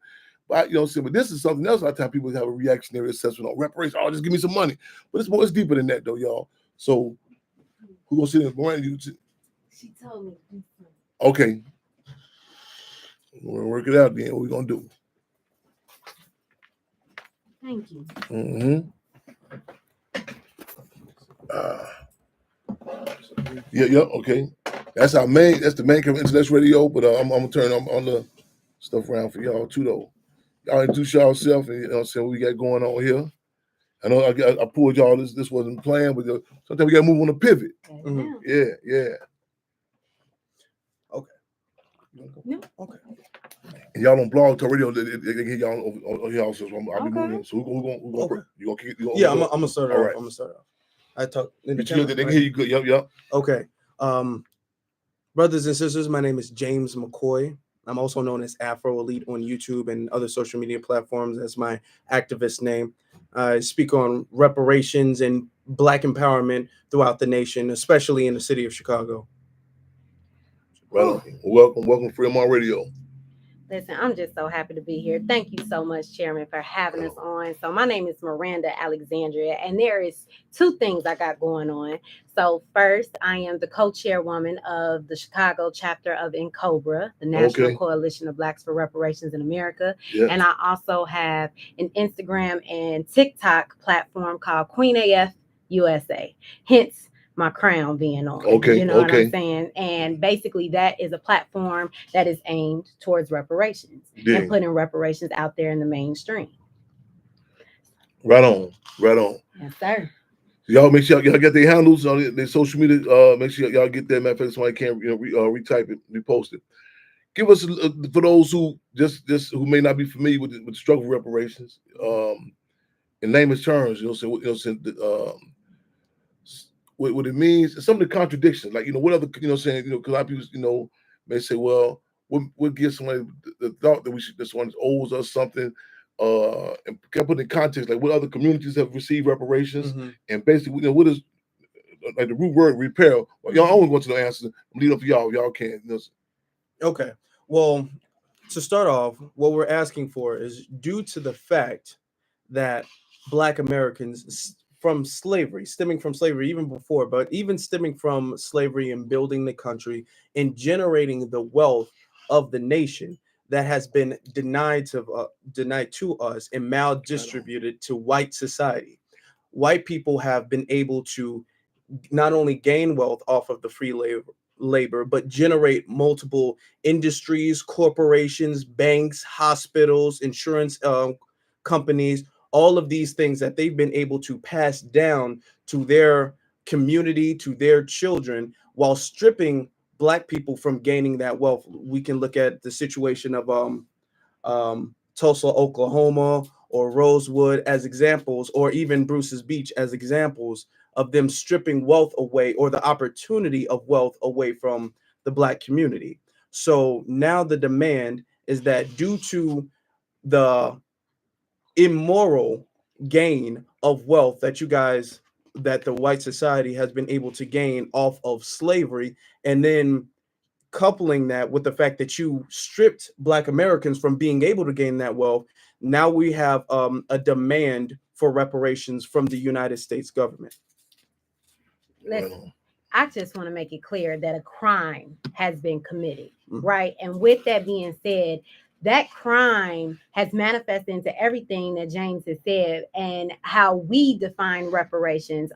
But you know what I'm saying? But this is something else. I tell people have a reactionary assessment on reparations. Oh, just give me some money. But it's deeper than that, though, y'all. So who gonna sit in? Miranda, She told me. okay. We're gonna work it out then. What we gonna do? Thank you. Mm-hmm. Yeah, okay. That's the main cover Internet Radio, but I'm gonna turn on the stuff around for y'all too, though. Y'all introduce yourself, and you know what I'm saying, what we got going on here. I know I pulled y'all this wasn't planned, but sometimes we gotta move on a pivot. Mm-hmm. Yeah. Okay. No. Okay. And y'all don't blog to radio, they can hear y'all on here also. So I'll be Okay. moving. So we're gonna Okay. you gonna kick it? Yeah, I'm gonna start All off. right. I'm gonna start off. I talk in the They can camera, hear you good. Yep. Okay. Brothers and sisters, my name is James McCoy. I'm also known as Afro Elite on YouTube and other social media platforms. That's my activist name. I speak on reparations and Black empowerment throughout the nation, especially in the city of Chicago. Right on. Welcome, Fremont Radio. Listen, I'm just so happy to be here. Thank you so much, Chairman, for having us on. So my name is Miranda Alexandria, and there is two things I got going on. So first, I am the co-chairwoman of the Chicago chapter of NCOBRA, the National Coalition of Blacks for Reparations in America. Yeah. And I also have an Instagram and TikTok platform called Queen AF USA. Hence, my crown being on. Okay, You know what okay. I'm saying? And basically that is a platform that is aimed towards reparations Yeah. and putting reparations out there in the mainstream. Right on. Yes, sir. Y'all make sure y'all get their handles on their social media. Make sure y'all get that. Matter of fact, somebody can retype it, repost it. Give us for those who just who may not be familiar with the struggle for reparations. In layman's terms, what it means, some of the contradictions, like what other, because a lot of people, may say, well, we'll give somebody the thought that this one owes us something, and can I put in context, like what other communities have received reparations, and basically, what is like the root word repair? Well, y'all always want to know answers. I'm leaving up for y'all if y'all can. Okay. Well, to start off, what we're asking for is due to the fact that Black Americans stemming from slavery even before, but even stemming from slavery and building the country and generating the wealth of the nation that has been denied to us and maldistributed to white society. White people have been able to not only gain wealth off of the free labor, but generate multiple industries, corporations, banks, hospitals, insurance companies, all of these things that they've been able to pass down to their community, to their children, while stripping Black people from gaining that wealth. We can look at the situation of Tulsa, Oklahoma, or Rosewood as examples, or even Bruce's Beach as examples of them stripping wealth away, or the opportunity of wealth away from the Black community. So now the demand is that due to the immoral gain of wealth that the white society has been able to gain off of slavery, and then coupling that with the fact that you stripped Black Americans from being able to gain that wealth, now we have a demand for reparations from the United States government. Listen, I just want to make it clear that a crime has been committed, right? And with that being said, that crime has manifested into everything that James has said, and how we define reparations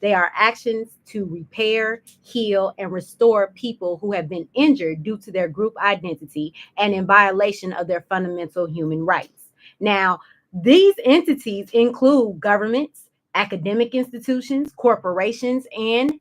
they are actions to repair, heal, and restore people who have been injured due to their group identity and in violation of their fundamental human rights. Now, these entities include governments, academic institutions, corporations, and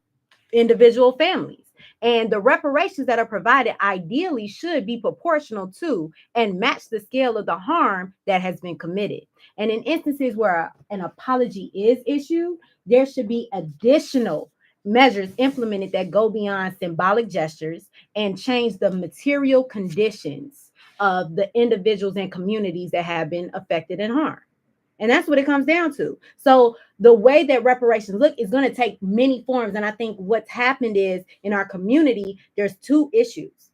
individual families. And the reparations that are provided ideally should be proportional to and match the scale of the harm that has been committed. And in instances where an apology is issued, there should be additional measures implemented that go beyond symbolic gestures and change the material conditions of the individuals and communities that have been affected and harmed. And that's what it comes down to. So the way that reparations look is going to take many forms. And I think what's happened is in our community, there's two issues.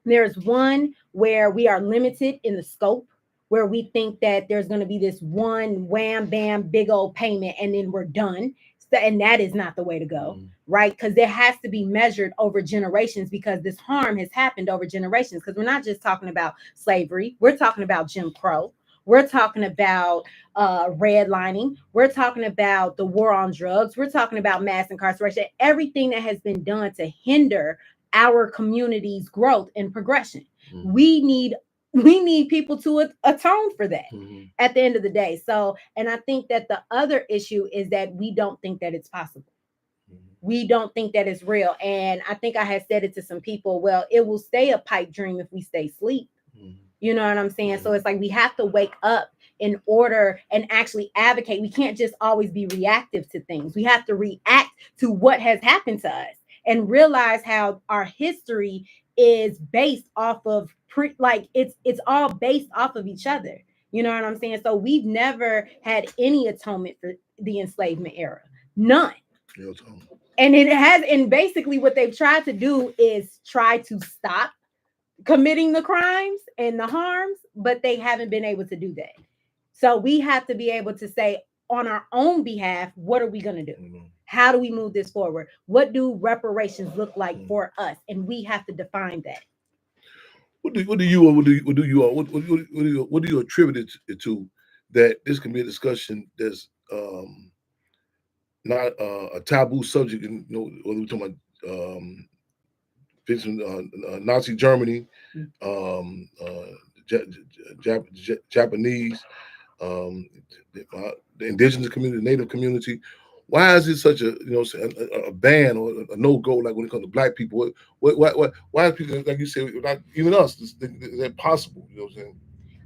There's one where we are limited in the scope where we think that there's going to be this one wham bam big old payment and then we're done. And that is not the way to go, right? Because there has to be measured over generations, because this harm has happened over generations. Because we're not just talking about slavery, we're talking about Jim Crow. We're talking about redlining. We're talking about the war on drugs. We're talking about mass incarceration. Everything that has been done to hinder our community's growth and progression. We need people to atone for that at the end of the day. So, and I think that the other issue is that we don't think that it's possible. We don't think that it's real. And I think I had said it to some people, well, it will stay a pipe dream if we stay asleep. You know what I'm saying? So it's like we have to wake up in order and actually advocate. We can't just always be reactive to things. We have to react to what has happened to us and realize how our history is based off of it's all based off of each other. You know what I'm saying? So we've never had any atonement for the enslavement era. None. And it has, and basically what they've tried to do is try to stop committing the crimes and the harms, but they haven't been able to do that. So we have to be able to say on our own behalf, what are we going to do? How do we move this forward? What do reparations look like for us? And we have to define that. What do you attribute it to that this can be a discussion that's not a taboo subject? You know, when we're talking about Nazi Germany, Japanese, the indigenous community, Native community. Why is it such a ban or a no-go, like when it comes to Black people? Why is people, like you said, not even us, is that possible? You know what I'm saying?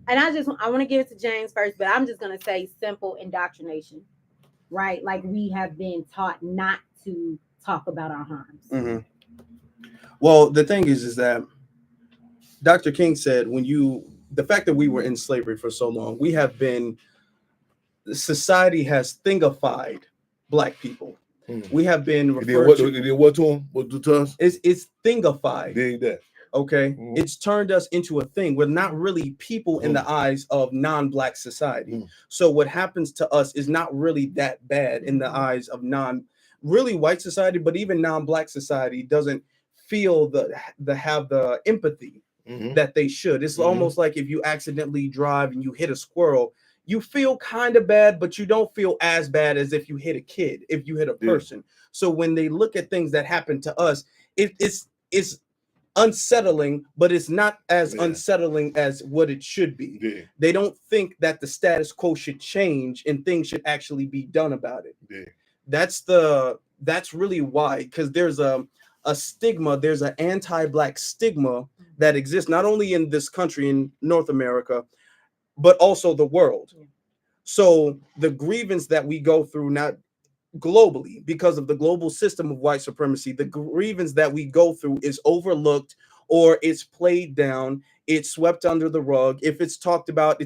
And I want to give it to James first, but I'm just going to say simple indoctrination, right? Like we have been taught not to talk about our harms. Well, the thing is that Dr. King said the fact that we were in slavery for so long, society has thingified Black people. We have been referred to. What to them? What to us? It's thingified. Did that. Okay. It's turned us into a thing. We're not really people in the eyes of non-Black society. So what happens to us is not really that bad in the eyes of really white society, but even non-Black society doesn't feel have the empathy that they should. It's almost like if you accidentally drive and you hit a squirrel, you feel kind of bad, but you don't feel as bad as if you hit a kid, if you hit a person. So when they look at things that happen to us, it's unsettling, but it's not as unsettling as what it should be. They don't think that the status quo should change and things should actually be done about it. That's really why, because there's a stigma, there's an anti-Black stigma that exists not only in this country, in North America, but also the world. So the grievance that we go through now globally, because of the global system of white supremacy, the grievance that we go through is overlooked, or it's played down, it's swept under the rug. If it's talked about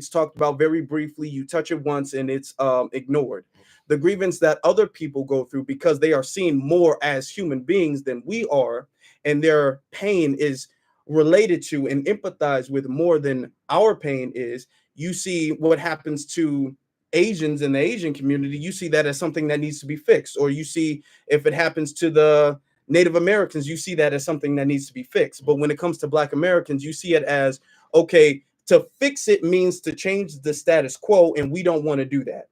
very briefly, you touch it once and it's ignored. The grievance that other people go through, because they are seen more as human beings than we are, and their pain is related to and empathized with more than our pain is. You see what happens to Asians in the Asian community, you see that as something that needs to be fixed. Or you see if it happens to the Native Americans, you see that as something that needs to be fixed. But when it comes to Black Americans, you see it as, okay, to fix it means to change the status quo, and we don't want to do that.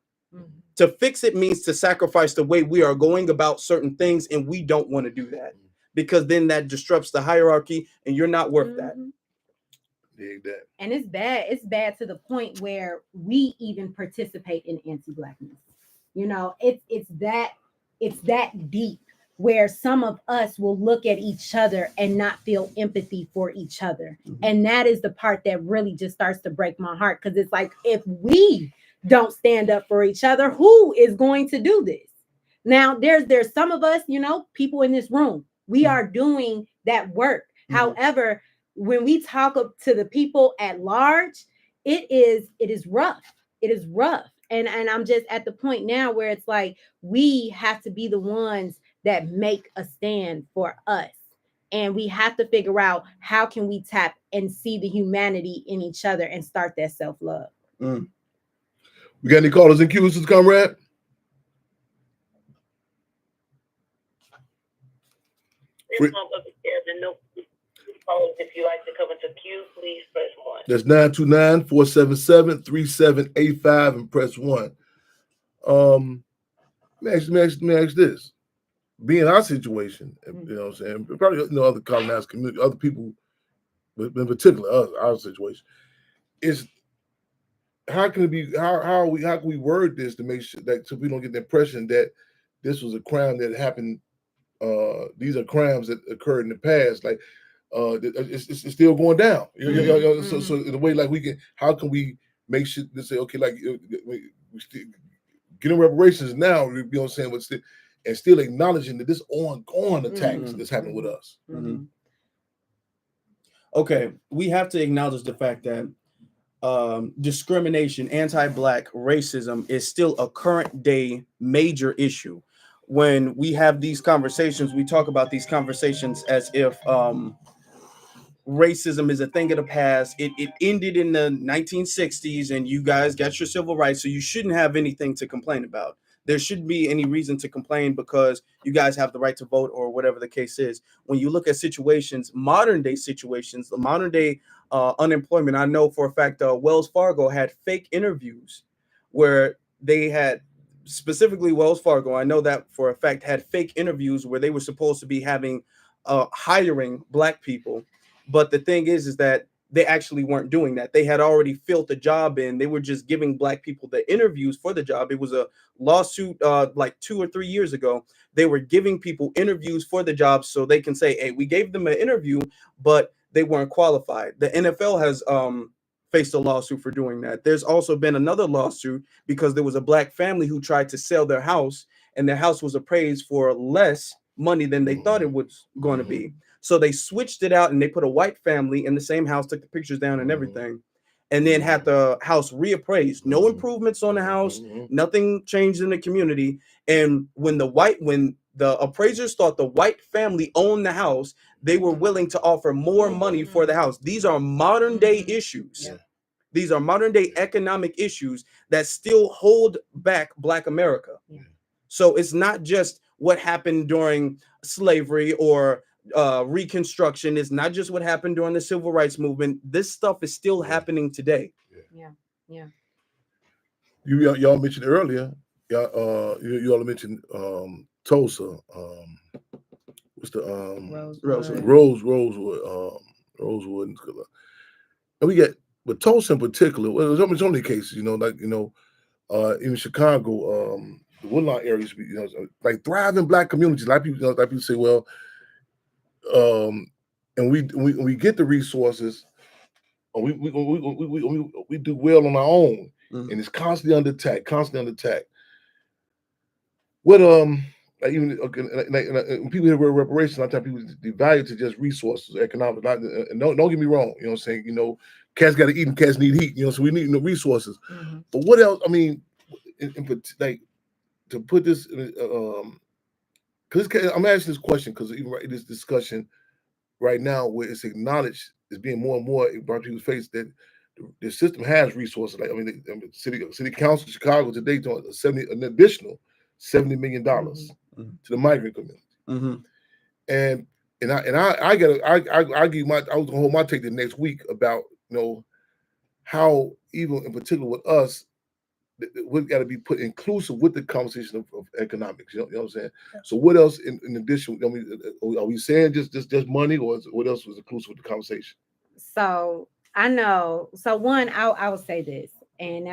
To fix it means to sacrifice the way we are going about certain things, and we don't want to do that, because then that disrupts the hierarchy, and you're not worth that. And it's bad to the point where we even participate in anti-Blackness. You know, it's that deep, where some of us will look at each other and not feel empathy for each other. And that is the part that really just starts to break my heart, because it's like, if we don't stand up for each other, who is going to do this? Now, there's some of us, you know, people in this room, we are doing that work. However, when we talk up to the people at large, it is rough. It is rough. And I'm just at the point now where it's like, we have to be the ones that make a stand for us. And we have to figure out how can we tap and see the humanity in each other and start that self-love. Mm. We got any callers in queue, Mr. Comrade? Free- If you like to come into queue, please press 1. That's 929-477-3785 and press 1. Let me ask this. Being our situation, you know what I'm saying, probably other colonized community, other people, but in particular our situation, is how can it be how can we word this to make sure that so we don't get the impression that this was a crime that happened, these are crimes that occurred in the past, like it's still going down. So in a way, like how can we make sure to say, okay, like we still getting reparations now, you know what I'm saying, but still acknowledging that this ongoing attacks that's happening with us. Okay, we have to acknowledge the fact that discrimination, anti-Black racism is still a current day major issue. When we have these conversations, we talk about these conversations as if racism is a thing of the past. It ended in the 1960s and you guys got your civil rights, so you shouldn't have anything to complain about. There shouldn't be any reason to complain because you guys have the right to vote or whatever the case is. When you look at situations, modern day situations, the modern day unemployment, I know for a fact Wells Fargo had fake interviews where they had, specifically Wells Fargo, I know that for a fact, had fake interviews where they were supposed to be having hiring Black people. But the thing is that they actually weren't doing that. They had already filled the job in. They were just giving Black people the interviews for the job. It was a lawsuit like 2 or 3 years ago. They were giving people interviews for the job so they can say, hey, we gave them an interview, but they weren't qualified. The NFL has faced a lawsuit for doing that. There's also been another lawsuit because there was a Black family who tried to sell their house and their house was appraised for less money than they thought it was going to be. So they switched it out and they put a white family in the same house, took the pictures down and everything, and then had the house reappraised. No improvements on the house, nothing changed in the community. And when the appraisers thought the white family owned the house, they were willing to offer more money for the house. These are modern day issues. These are modern day economic issues that still hold back Black America. So it's not just what happened during slavery or Reconstruction. It's not just what happened during the Civil Rights Movement. This stuff is still happening today. Y'all mentioned earlier, y'all mentioned Tulsa. What's the Rosewood. And we get, but Tulsa in particular, well, there's only cases, even Chicago, the Woodlawn areas, like thriving Black communities. Like people say, well, and we get the resources, we do well on our own, and it's constantly under attack. What like even when people hear reparations, a lot of times people devalue to just resources, economic. And don't get me wrong, you know what I'm saying? Cats got to eat and cats need heat, so we need resources. But what else? I mean, like to put this, because I'm asking this question because even in this discussion right now, where it's acknowledged, it's being more and more brought to people's face that the system has resources. Like the city council of Chicago today doing an additional $70 million to the migrant community, and I was gonna hold my take the next week about how even in particular with us, we've got to be put inclusive with the conversation of economics. You know what I'm saying? So what else in addition? I mean, are we saying just money, or what else was inclusive with the conversation? So I know. So one, I will say this, and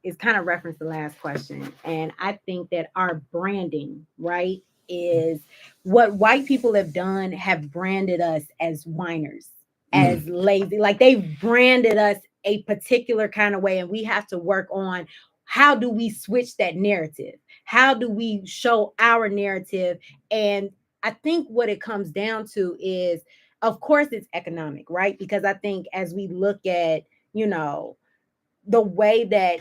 it's kind of reference the last question. And I think that our branding, right, is what white people have done, have branded us as whiners, as lazy. Like they've branded us a particular kind of way, and we have to work on how do we switch that narrative? How do we show our narrative? And I think what it comes down to is, of course, it's economic, right? Because I think as we look at, the way that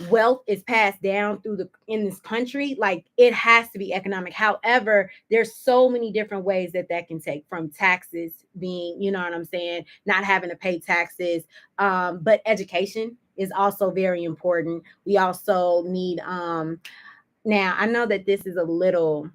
wealth is passed down in this country, like it has to be economic. However, there's so many different ways that can take, from taxes being, you know what I'm saying, not having to pay taxes, but education is also very important. We also need now I know that this is a little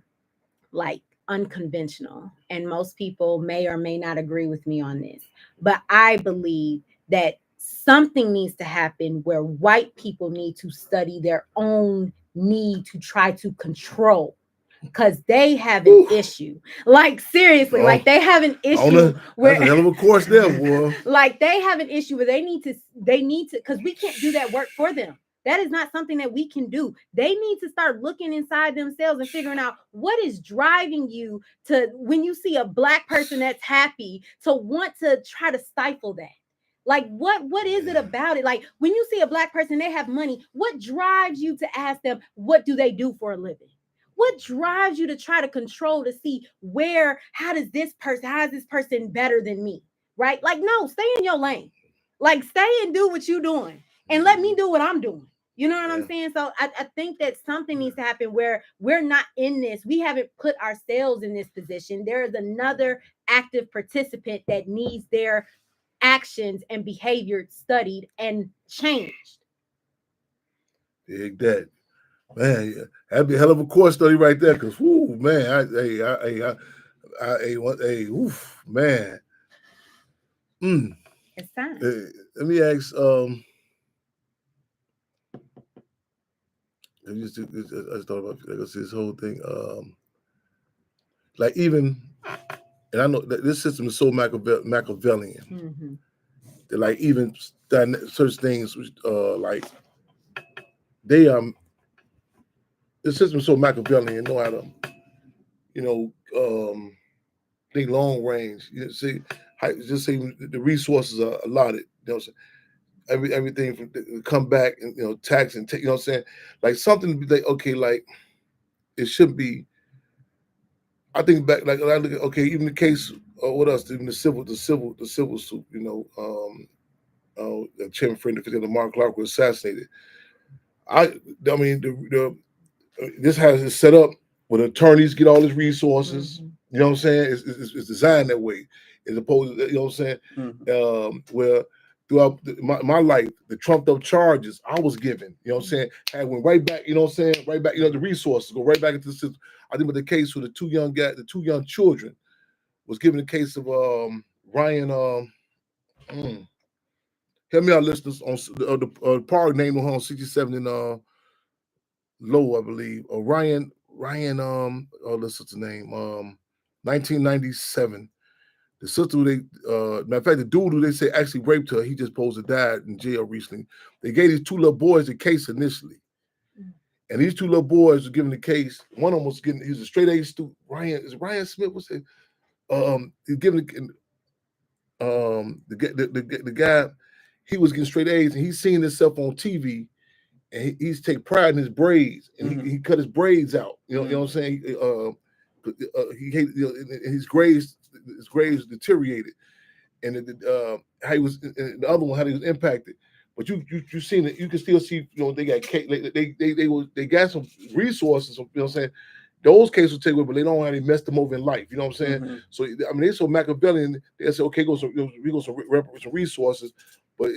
like unconventional and most people may or may not agree with me on this, but I believe that something needs to happen where white people need to study their own need to try to control, because they have an issue. Like seriously, like they have an issue where that's a hell of a course there, boy. like they have an issue where they need to because we can't do that work for them. That is not something that we can do. They need to start looking inside themselves and figuring out what is driving you to, when you see a Black person that's happy, to want to try to stifle that. Like what is it about it? Like when you see a Black person, they have money, what drives you to ask them, what do they do for a living? What drives you to try to control, to see how is this person better than me? Right? Like, no, stay in your lane. Like, stay and do what you're doing and let me do what I'm doing. You know what I'm saying? So I think that something needs to happen where we're not in this. We haven't put ourselves in this position. There is another active participant that needs their actions and behavior studied and changed. Dig that. Man, that'd be a hell of a course study right there. Cause, whoo, man, oof, man. It's time. Let me ask. I just thought about this whole thing. Like even, and I know that this system is so Machiavellian. Mm-hmm. That like even such things, like they the system is so Machiavellian. Know how to, think long range. You know, see, just say the resources are allotted. You know, everything from come back and tax and take. You know what I'm saying? Like something like okay, like it should be. I think back like I look at even the case. What else? Even the civil suit. Chairman Friend, the Mark Clark was assassinated. I mean this has it set up where attorneys get all his resources. Mm-hmm. You know what I'm saying? It's designed that way, as opposed to, you know what I'm saying? Mm-hmm. Where throughout my life, the trumped up charges I was given, you know what I'm saying? I went right back, you know what I'm saying? Right back, the resources go right back into the system. I think with the case with the two young children was given the case of Ryan. Help me out, listeners, on the park name on 67 in Low, I believe. Or Ryan. What's the name? 1997. The sister matter of fact, the dude who they say actually raped her, he just supposed to died in jail recently. They gave these two little boys the case initially. And these two little boys were given the case. One of them was he was a straight A student. Ryan Smith was it? He's given the guy, he was getting straight A's and he's seeing himself on TV and he's take pride in his braids and he cut his braids out. You know what I'm saying? He hated, his grades deteriorated, and how he was, and the other one how he was impacted. But you seen it, you can still see, they got they got some resources. You know what I'm saying? Those cases will take away, but they don't know how they messed them over in life. You know what I'm saying? Mm-hmm. So I mean, they're so Machiavellian. They say, okay, we go some resources, but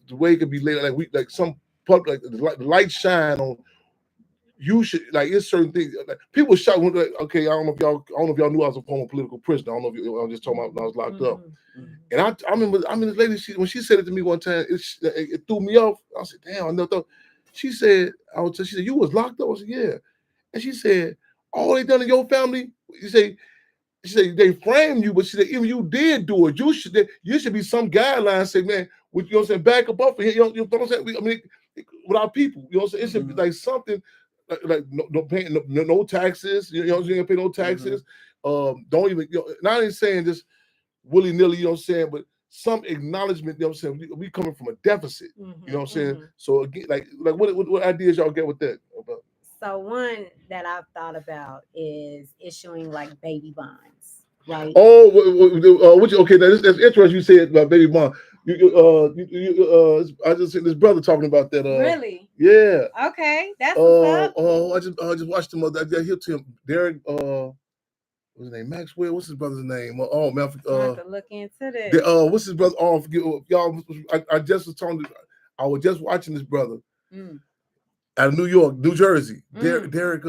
the way it could be laid like some public, like the light shine on. You should it's certain things. Like, people shout. Okay, I don't know if y'all knew I was a former political prisoner. I don't know if I was just talking about when I was locked up. And I remember this lady. When she said it to me one time, it threw me off. I said, "Damn, I never thought." She said, She said, "You was locked up." I said, "Yeah." And she said, "All they done in your family?" She said, "They framed you," but she said, "Even you did do it. You should be some guidelines. Say, man, you know what I'm saying? Back up off of here. You know what I'm saying? With our people, you know what I'm saying? It should be like something." Like no taxes, you know what I'm saying? Pay no taxes. Don't even, not even saying just willy-nilly, you know what I'm saying, but some acknowledgement, you know what I'm saying? We coming from a deficit, you know what I'm saying? So again, like what ideas y'all get with that? So one that I've thought about is issuing like baby bonds, right? Okay, that's interesting. You said about baby bond. I just seen this brother talking about that. Really? Yeah. Okay, that's what's up. I just watched him. I got here to him. Derek. What's his name? Maxwell. What's his brother's name? Oh man. I have to look into this. What's his brother? Oh, forget, y'all. I just was talking. I was just watching this brother Mm, out of New York, New Jersey. Mm. Derek,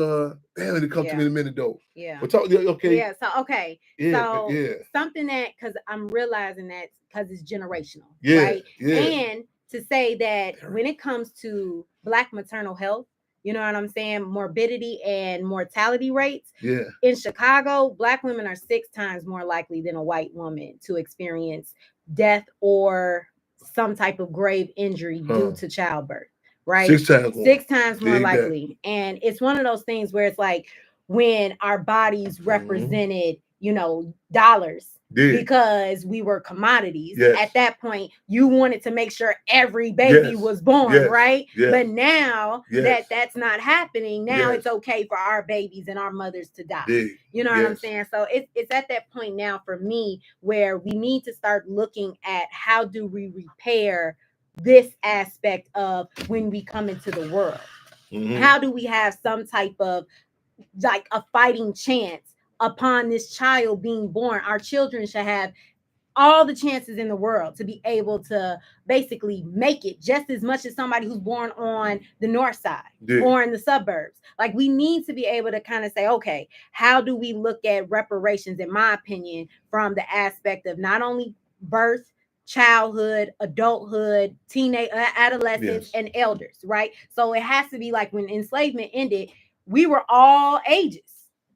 damn, it'll come to me in a minute though. yeah. But talk, okay. Yeah. So okay. Yeah, So yeah. something that because I'm realizing that because it's generational, Yeah, right? yeah. And to say that when it comes to Black maternal health, you know what I'm saying, morbidity and mortality rates. Yeah. In Chicago, Black women are 6 times more likely than a white woman to experience death or some type of grave injury due to childbirth, right? 6 times more. 6 times more Dig that. likely. And it's one of those things where it's like when our bodies represented, you know, dollars Dig. because we were commodities. Yes. At that point, you wanted to make sure every baby Yes. was born, Yes. right? Yes. But now Yes. that's not happening. Now Yes. it's okay for our babies and our mothers to die. Dig. You know what I'm Yes. saying? So it's at that point now for me where we need to start looking at how do we repair this aspect of when we come into the world. Mhm. How do we have some type of like a fighting chance upon this child being born? Our children should have all the chances in the world to be able to basically make it just as much as somebody who's born on the north side Yeah. or in the suburbs. Like we need to be able to kind of say, okay, how do we look at reparations, in my opinion, from the aspect of not only birth, childhood, adulthood, teenage, adolescence, Yes. and elders, right? So it has to be like when enslavement ended, we were all ages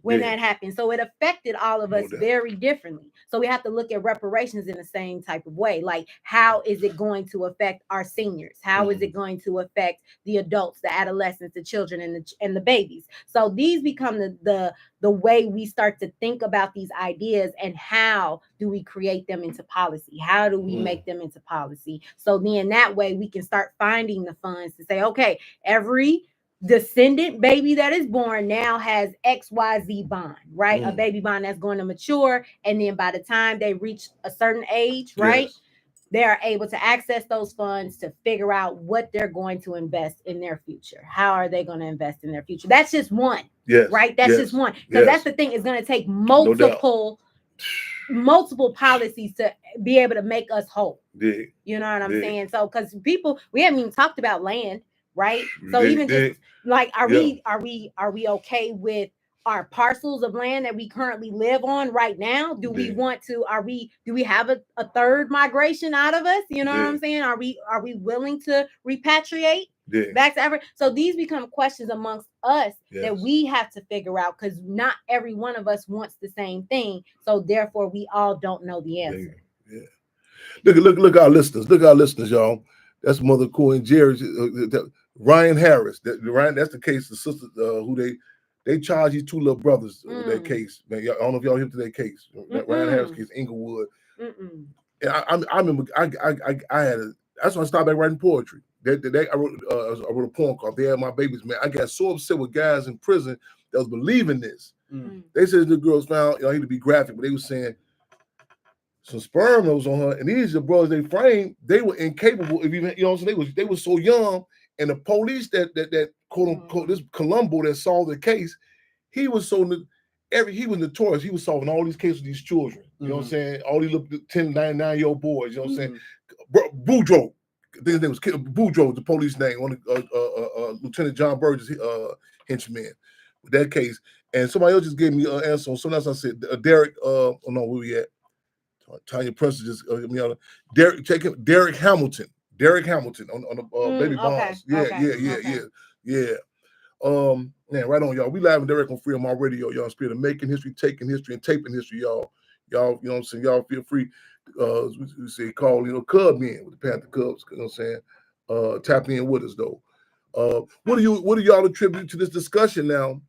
when Yeah. that happened. So it affected all of No us doubt. very differently. So we have to look at reparations in the same type of way. Like, how is it going to affect our seniors? How is it going to affect the adults, the adolescents, the children, and the babies? So these become the way we start to think about these ideas and how do we create them into policy? How do we make them into policy? So then that way we can start finding the funds to say, okay, every descendant baby that is born now has XYZ bond, right? A baby bond that's going to mature. And then by the time they reach a certain age, right? Yes. They are able to access those funds to figure out what they're going to invest in their future. How are they going to invest in their future? That's just one, Yes. right? That's Yes. just one. Because Yes. that's the thing, it's going to take No doubt. multiple policies to be able to make us whole. Dig. You know what I'm Dig. saying? So because people, we haven't even talked about land, right? So Dig, even dig. just like, are Yeah. we okay with our parcels of land that we currently live on right now? Do we Yeah. want to, do we have a third migration out of us? You know what Yeah. I'm saying? Are we willing to repatriate Dig. back to Africa? So these become questions amongst us that Yes. we have to figure out, because not every one of us wants the same thing. So therefore we all don't know the answer. Yeah. Look our listeners. Look our listeners, y'all. That's Mother Coy and Jerry. Ryan Harris. Ryan, that's the case. The sister who they charge these 2 little brothers with that case. Man, I don't know if y'all hit to that case. Ryan Harris case, Inglewood. And I remember I had that's when I started back writing poetry. I wrote a poem called "They Had My Babies." Man, I got so upset with guys in prison that was believing this. They said the girls found, I hate to be graphic, but they were saying some sperm that was on her, and these are the brothers they framed. They were incapable of even, you know what I'm saying? They were so young, and the police that quote unquote this Columbo that solved the case, he was he was notorious. He was solving all these cases with these children. You know what I'm saying? All these little 10, 9, 9-year-old boys. You know what I'm saying? Boudreaux, I think his name was Boudreaux, the police name, on Lieutenant John Burgess henchman with that case. And somebody else just gave me an answer on something else. I said Derek. Oh no, where we at? Tanya Prince just Derek Hamilton. Derek Hamilton on the baby bonds. Yeah. Man, right on, y'all. We live and direct on Freedom All Radio, y'all. Spirit of making history, taking history, and taping history, y'all. Y'all, you know what I'm saying? Y'all feel free. We say call, Cub men with the Panther Cubs. You know what I'm saying? Tap in with us though. What do y'all attribute to this discussion now?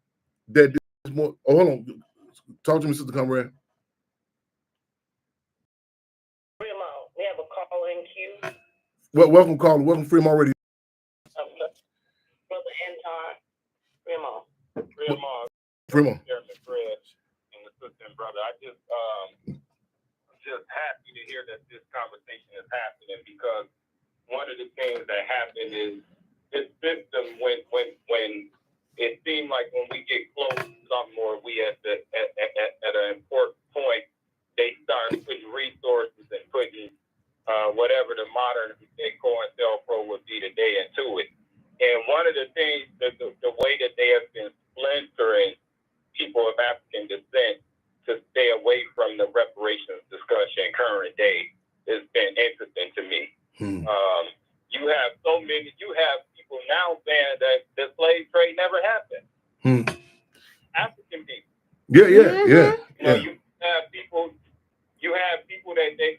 That this is more. Oh, hold on. Talk to me, Sister Comrade. We have a call in queue. Well, welcome, caller. Welcome, Freedom All Radio. Brother Anton, Fremont. Chairman Fred and the sister and brother. I just happy to hear that this conversation is happening, because one of the things that happened is this system when it seemed like when we get close to something, or we at an important point, they start putting resources and putting whatever the modern COINTELPRO would be today into it. And one of the things, the way that they have been splintering people of African descent to stay away from the reparations discussion current day has been interesting to me. You have people now saying that the slave trade never happened. African people. Yeah. You have people that they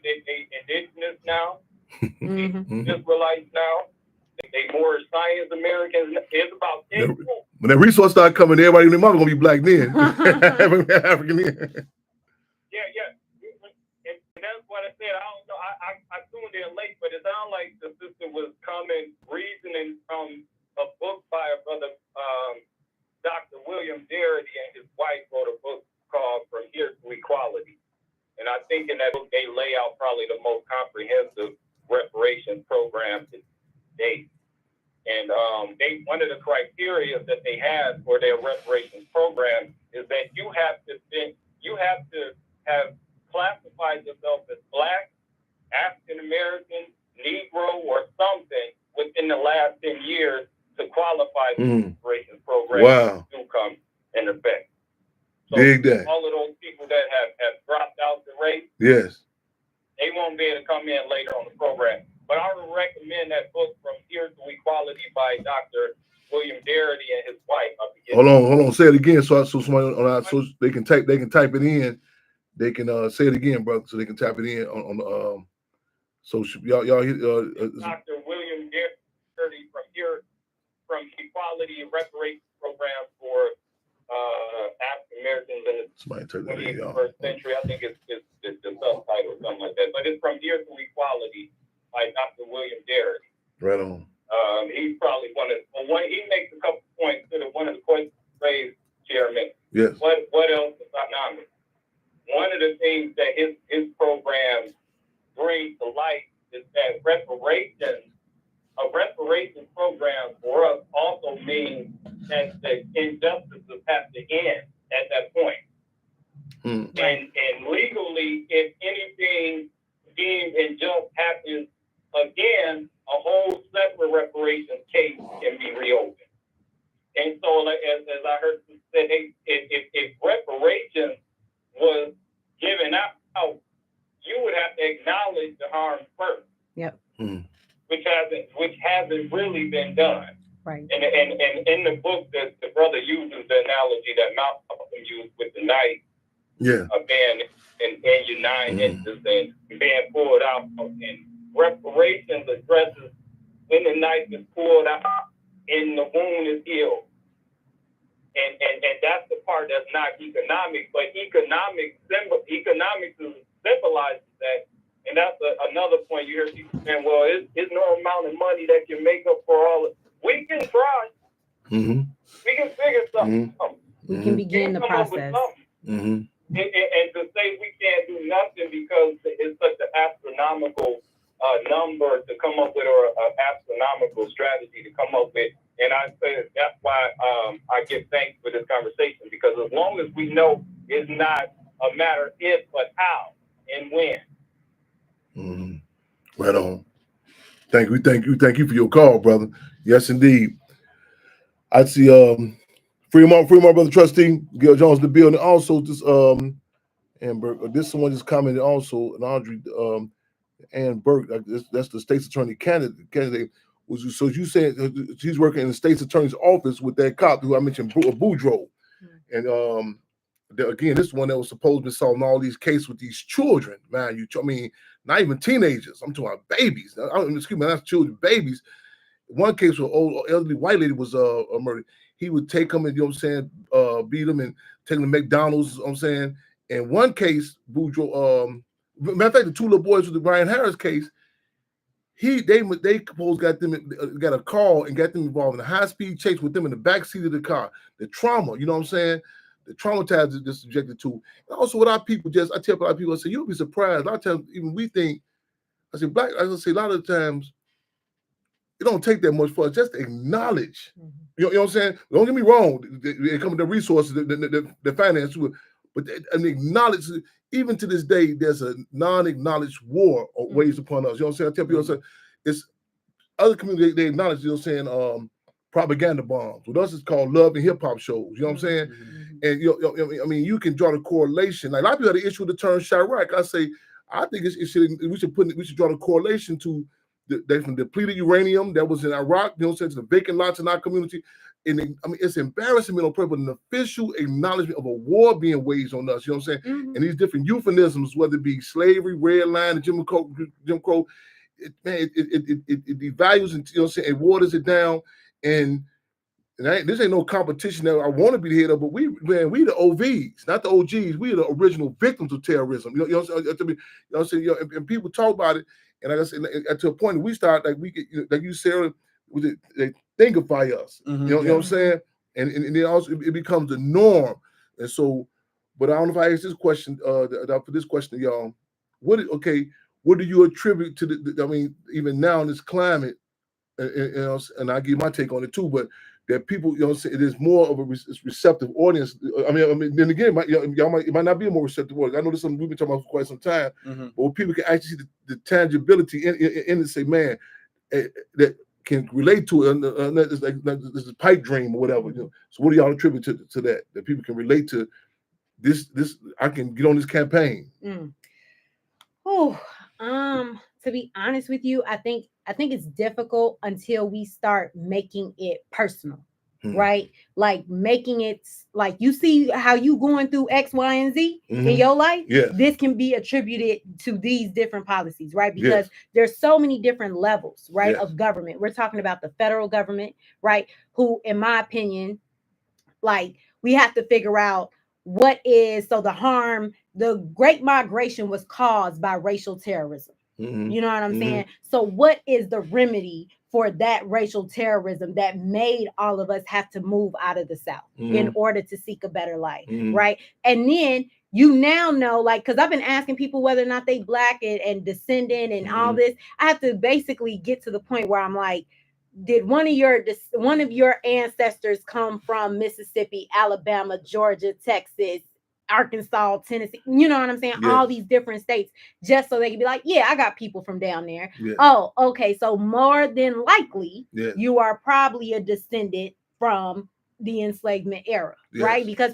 indigenous now, Israelites now. They more science Americans. It's about 10 people. When that resource start coming, everybody and their mother gonna be black then. African then. Yeah. And that's what I said. I don't know. I tuned in late, but it sounded like the sister was reasoning from a book by a brother, Dr. William Darity, and his wife wrote a book called From Here to Equality. And I think in that book they lay out probably the most comprehensive reparations program to date. And one of the criteria that they had for their reparations program is that you have to have classified yourself as Black, African American, Negro, or something within the last 10 years to qualify for the reparations program to come in effect. So dig that. All of those people that have dropped out the race, Yes. they won't be able to come in later on the program. But I would recommend that book From Here to Equality by Dr. William Darity and his wife. Hold on. Say it again, so somebody on our, so they can type it in. They can say it again, brother, so they can type it in on the so y'all hit Dr. William Darity from Equality and Reparations Program for African Americans in the 21st century. I think it's the subtitle or something like that. But it's From Here to Equality by Dr. William Darity. Right on. He's probably he makes a couple points to one of the questions raised, Chairman. Yes. What else is economic? One of the things that his program brings to light is that a reparations program for us also means that the injustices have to end at that point. And legally, if anything deemed unjust happens again, a whole separate reparations case can be reopened. And so, like, as I heard you say, if reparations was given out, you would have to acknowledge the harm first. Yep. Which hasn't really been done. Right. And in the book, the brother uses the analogy that Malcolm used with the knife. Yeah. Being in 9 inches and being pulled out, and reparations addresses when the knife is pulled out and the wound is healed. And that's the part that's not economic, but economics symbolizes that. And that's another point you hear people saying, well, it's no amount of money that can make up for all of it. We can try. We can figure something out. We can begin the process. And to say we can't do nothing because it's such an astronomical number to come up with, or an astronomical strategy to come up with. And I say that's why I give thanks for this conversation, because as long as we know it's not a matter if, but how and when. Right on. Thank you for your call, brother. Yes, indeed. I see Fremont, brother trustee, Gil Jones, the bill, and also this Amber, this someone just commented also, and Audrey Ann Burke, that's the state's attorney candidate. So you said she's working in the state's attorney's office with that cop who I mentioned, Boudreaux. And again, this one that was supposed to be solving all these cases with these children, man. I mean, not even teenagers. I'm talking about babies. Excuse me, that's children, babies. One case where old elderly white lady was murdered. He would take them and, you know what I'm saying, beat them and take them to McDonald's, you know what I'm saying. In one case, Boudreaux, matter of fact, the two little boys with the Brian Harris case, they got a call and got them involved in a high-speed chase with them in the back seat of the car. The trauma, you know what I'm saying? The traumatized that they're subjected to. And also what our people I tell a lot of people, I say, you'll be surprised. A lot of times, even we think, I say, a lot of times, it don't take that much for us just to acknowledge. You know what I'm saying? Don't get me wrong. They come with the resources, the finance, but and acknowledge even to this day, there's a non-acknowledged war waged upon us. You know what I'm saying? I tell people, I say, it's other communities, they acknowledge, you know what I'm saying, propaganda bombs. With us, it's called love and hip hop shows. You know what I'm saying? And I mean, you can draw the correlation. Like a lot of people had the issue with the term Chirac. I say, I think we should draw the correlation to the depleted uranium that was in Iraq. You know what I'm saying? To the vacant lots in our community. And I mean, it's embarrassing on paper, an official acknowledgement of a war being waged on us. You know what I'm saying? And these different euphemisms, whether it be slavery, red line, and Jim Crow, it devalues and, you know what I'm saying, it waters it down. And this ain't no competition that I want to be the head of, but we the OVs, not the OGs. We are the original victims of terrorism. You know what I'm saying? And people talk about it, and like I said, to a point we start like we get, like you said, they thinkify us. You know what I'm saying? And then also it becomes the norm. And so, but I don't know if I asked this question. For this question, y'all, what do you attribute to the? I mean, even now in this climate, and I give my take on it too, but that people, you know, it is more of a receptive audience. I mean, then again, it might not be a more receptive audience. I know this is something we've been talking about for quite some time, but when people can actually see the tangibility in it and say, man, that can relate to it. It's like this is a pipe dream or whatever. You know? So what do y'all attribute to that? That people can relate to this? I can get on this campaign. To be honest with you, I think it's difficult until we start making it personal, right? Like making it like you see how you going through X, Y, and Z in your life. Yes. This can be attributed to these different policies, right? Because there's so many different levels, right, of government. We're talking about the federal government, right? Who, in my opinion, like we have to figure out what is the harm. The Great Migration was caused by racial terrorism. You know what I'm saying? So what is the remedy for that racial terrorism that made all of us have to move out of the South in order to seek a better life, right? And then you now know, like, because I've been asking people whether or not they Black and descendant and all this. I have to basically get to the point where I'm like, did one of your ancestors come from Mississippi, Alabama, Georgia, Texas, Arkansas, Tennessee, you know what I'm saying? All these different states, just so they can be like, yeah, I got people from down there. Oh, okay. So more than likely, you are probably a descendant from the enslavement era, right? Because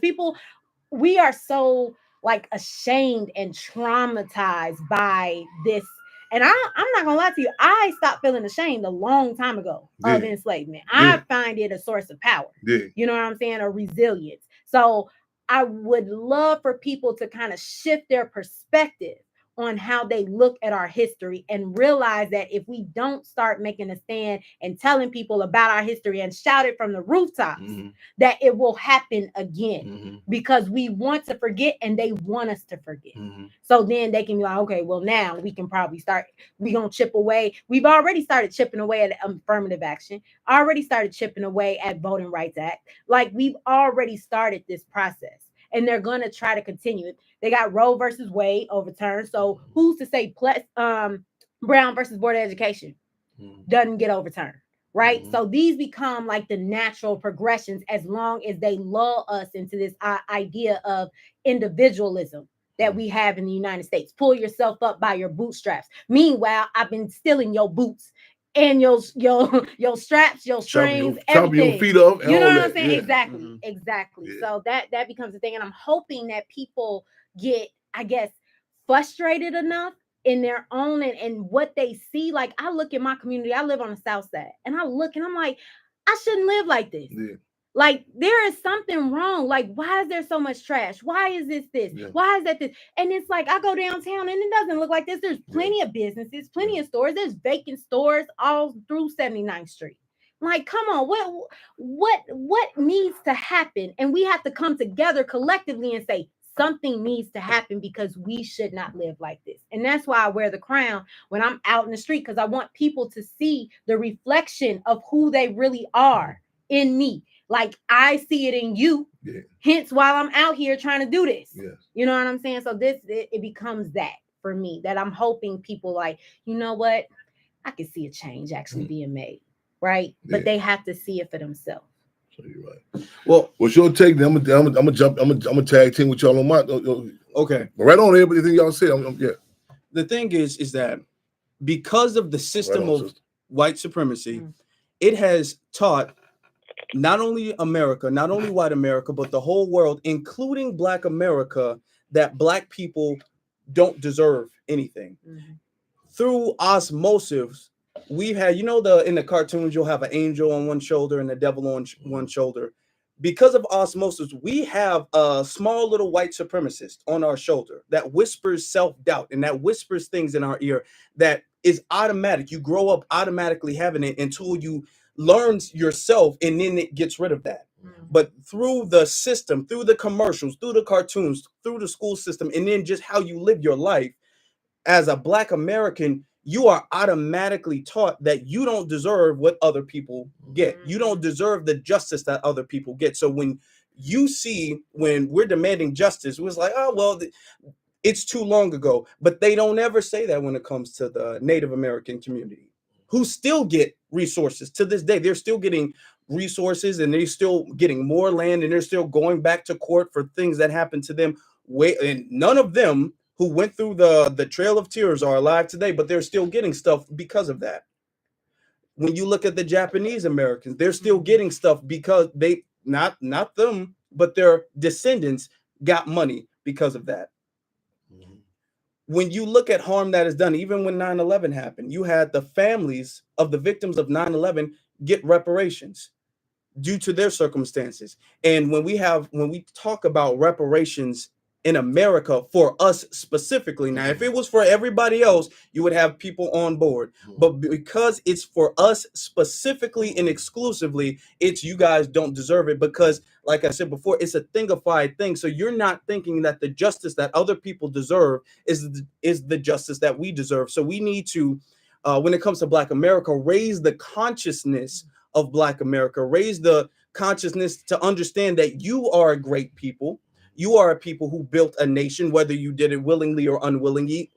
we are so like ashamed and traumatized by this. And I'm not gonna lie to you, I stopped feeling ashamed a long time ago of enslavement. I find it a source of power. You know what I'm saying? A resilience. So I would love for people to kind of shift their perspective on how they look at our history and realize that if we don't start making a stand and telling people about our history and shout it from the rooftops, that it will happen again because we want to forget and they want us to forget. So then they can be like, okay, well, now we can probably start, we're going to chip away. We've already started chipping away at affirmative action, already started chipping away at Voting Rights Act. Like we've already started this process. And they're going to try to continue it. They got Roe versus Wade overturned. So who's to say Brown versus Board of Education doesn't get overturned, right? So these become like the natural progressions as long as they lull us into this idea of individualism that we have in the United States. Pull yourself up by your bootstraps. Meanwhile, I've been stealing your boots and your straps, your strings, everything. Your feet up. You know what I'm saying? Exactly. So that becomes a thing. And I'm hoping that people get, I guess, frustrated enough in their own and what they see. Like I look at my community, I live on the South Side, and I look and I'm like, I shouldn't live like this. Like there is something wrong. Like, why is there so much trash? Why is this? Why is that this? And it's like I go downtown and it doesn't look like this. There's plenty of businesses, plenty of stores. There's vacant stores all through 79th Street. Like, come on, what needs to happen? And we have to come together collectively and say something needs to happen because we should not live like this. And that's why I wear the crown when I'm out in the street, because I want people to see the reflection of who they really are in me. Like I see it in you. Hence while I'm out here trying to do this. You know what I'm saying? So it becomes that for me, that I'm hoping people like, you know what? I can see a change actually being made. Right. But they have to see it for themselves. So you're right. Well, what's your take? I'm gonna tag team with y'all on Okay. But right on everything y'all said. Yeah. The thing is that because of the system on, of sister. white supremacy, it has taught not only America, not only white America, but the whole world, including Black America, that Black people don't deserve anything. Through osmosis, we've had, in the cartoons, you'll have an angel on one shoulder and a devil on one shoulder. Because of osmosis, we have a small little white supremacist on our shoulder that whispers self-doubt and that whispers things in our ear that is automatic. You grow up automatically having it until you learn yourself, and then it gets rid of that. But through the system, through the commercials, through the cartoons, through the school system, and then just how you live your life, as a Black American, you are automatically taught that you don't deserve what other people get. You don't deserve the justice that other people get. So when we're demanding justice, it was like, oh, well, it's too long ago. But they don't ever say that when it comes to the Native American community, who still get resources to this day. They're still getting resources, and they're still getting more land, and they're still going back to court for things that happened to them. And none of them who went through the Trail of Tears are alive today, but they're still getting stuff because of that. When you look at the Japanese Americans, they're still getting stuff because they, not them, but their descendants got money because of that. When you look at harm that is done, even when 9/11 happened, you had the families of the victims of 9/11 get reparations due to their circumstances. And when we talk about reparations in America for us specifically, now if it was for everybody else, you would have people on board, but because it's for us specifically and exclusively, it's you guys don't deserve it, because like I said before, it's a thingified thing. So you're not thinking that the justice that other people deserve is the justice that we deserve. So we need to, when it comes to Black America, raise the consciousness of Black America, raise the consciousness to understand that you are a great people. You are a people who built a nation, whether you did it willingly or unwillingly,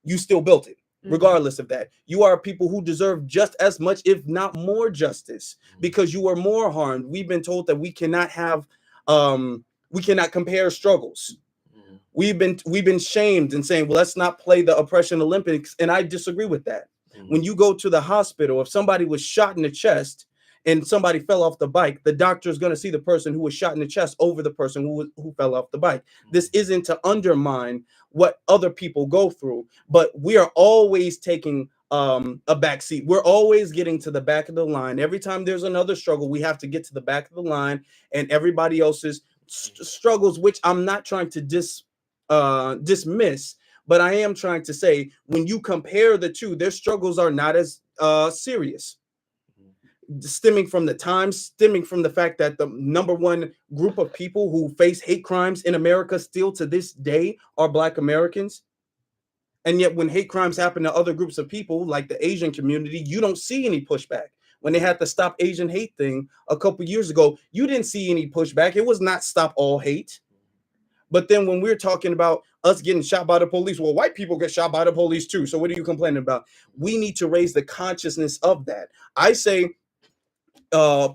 you still built it. Regardless of that, you are people who deserve just as much, if not more justice, because you are more harmed. We've been told that we cannot compare struggles. We've been shamed and saying, well, let's not play the oppression Olympics. And I disagree with that. When you go to the hospital, if somebody was shot in the chest and somebody fell off the bike, the doctor is going to see the person who was shot in the chest over the person who fell off the bike. This isn't to undermine what other people go through, but we are always taking a back seat. We're always getting to the back of the line. Every time there's another struggle, we have to get to the back of the line, and everybody else's struggles, which I'm not trying to dismiss, but I am trying to say, when you compare the two, their struggles are not as serious. Stemming from the fact that the number one group of people who face hate crimes in America still to this day are Black Americans. And yet when hate crimes happen to other groups of people, like the Asian community, you don't see any pushback. When they had the Stop Asian Hate thing a couple years ago, you didn't see any pushback. It was not Stop All Hate. But then when we're talking about us getting shot by the police, well, white people get shot by the police too. So what are you complaining about? We need to raise the consciousness of that. I say,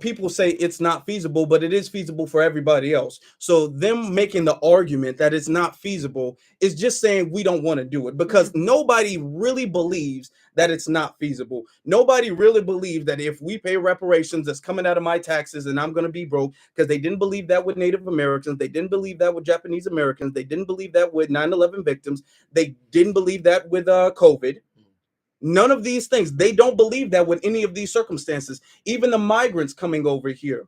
people say it's not feasible, but it is feasible for everybody else. So them making the argument that it's not feasible is just saying we don't want to do it, because nobody really believes that it's not feasible. Nobody really believes that if we pay reparations that's coming out of my taxes and I'm going to be broke, because they didn't believe that with Native Americans. They didn't believe that with Japanese Americans. They didn't believe that with 9/11 victims. They didn't believe that with COVID. None of these things. They don't believe that with any of these circumstances. Even the migrants coming over here.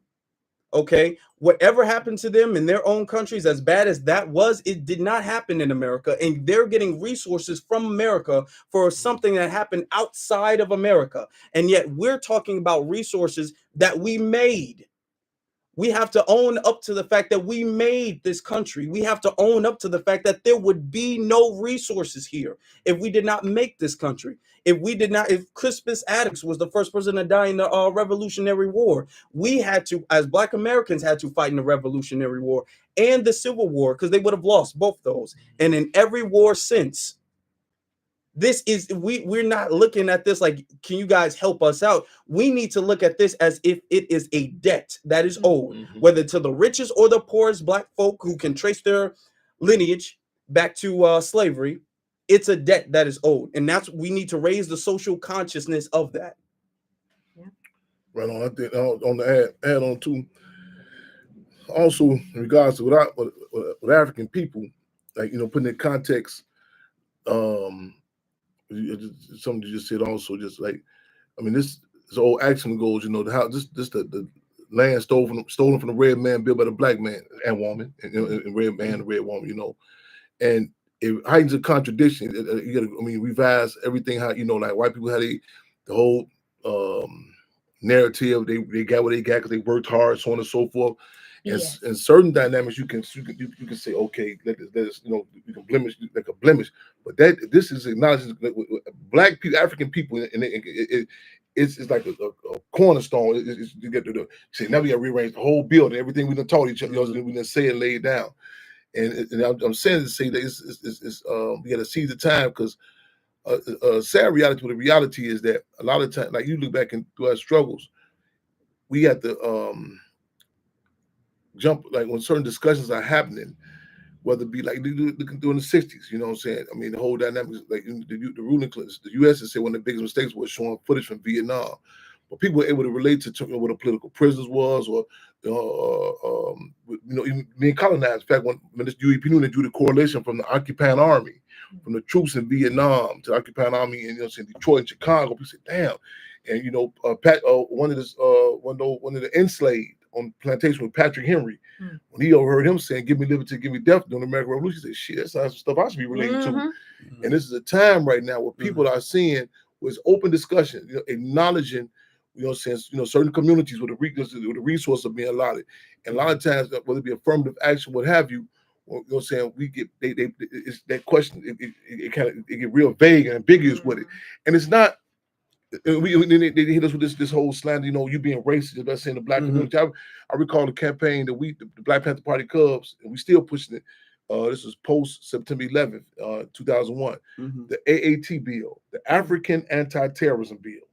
Okay, whatever happened to them in their own countries, as bad as that was, it did not happen in America. And they're getting resources from America for something that happened outside of America. And yet we're talking about resources that we made. We have to own up to the fact that we made this country. We have to own up to the fact that there would be no resources here if we did not make this country. If Crispus Attucks was the first person to die in the Revolutionary War, we had to, as Black Americans, had to fight in the Revolutionary War and the Civil War, because they would have lost both those. And in every war since, we're not looking at this like, can you guys help us out? We need to look at this as if it is a debt that is owed, whether to the richest or the poorest Black folk who can trace their lineage. back to slavery, it's a debt that is owed, and we need to raise the social consciousness of that. Right on. I think on the add on too. Also, in regards to with African people, like putting in context, something you just said also, just like, I mean, this old action goes, how the land stolen from the red man, built by the black man and woman, and red man and red woman, and it heightens a contradiction. You gotta, revise everything. How like white people had the whole narrative. They got what they got because they worked hard, so on and so forth. Yes. And certain dynamics you can say, okay, let us you can blemish like a blemish, but this is acknowledging black people, African people, and it's like a cornerstone. You get to say now we got to rearrange the whole building, everything we done taught each other, we done say and laid down. And I'm saying to say that it's we got to seize the time, because sad reality. But the reality is that a lot of times, like you look back through our struggles, we have to jump, like when certain discussions are happening, whether it be like during the 60s, you know what I'm saying? I mean, the whole dynamics, like the ruling class, the U.S. has said one of the biggest mistakes was showing footage from Vietnam, but people were able to relate to what a political prisoners was, or even being colonized. In fact, when this UEP drew the correlation from the occupying army, from the troops in Vietnam to the occupying army in Detroit and Chicago, people said, damn. And one of the enslaved on plantation with Patrick Henry, when he overheard him saying, "Give me liberty, give me death" during the American Revolution, he said, "Shit, that's some stuff I should be relating to." And this is a time right now where people are seeing was open discussion, acknowledging, certain communities with the resource of being allotted, and a lot of times, whether it be affirmative action, what have you, we get it's that question. It get real vague and ambiguous with it, and it's not. They hit us with this whole slander, you being racist, just by saying the black community. I recall the campaign that the Black Panther Party Cubs, and we still pushing it. This was post September 11th, 2001. The AAT bill, the African Anti-Terrorism Bill,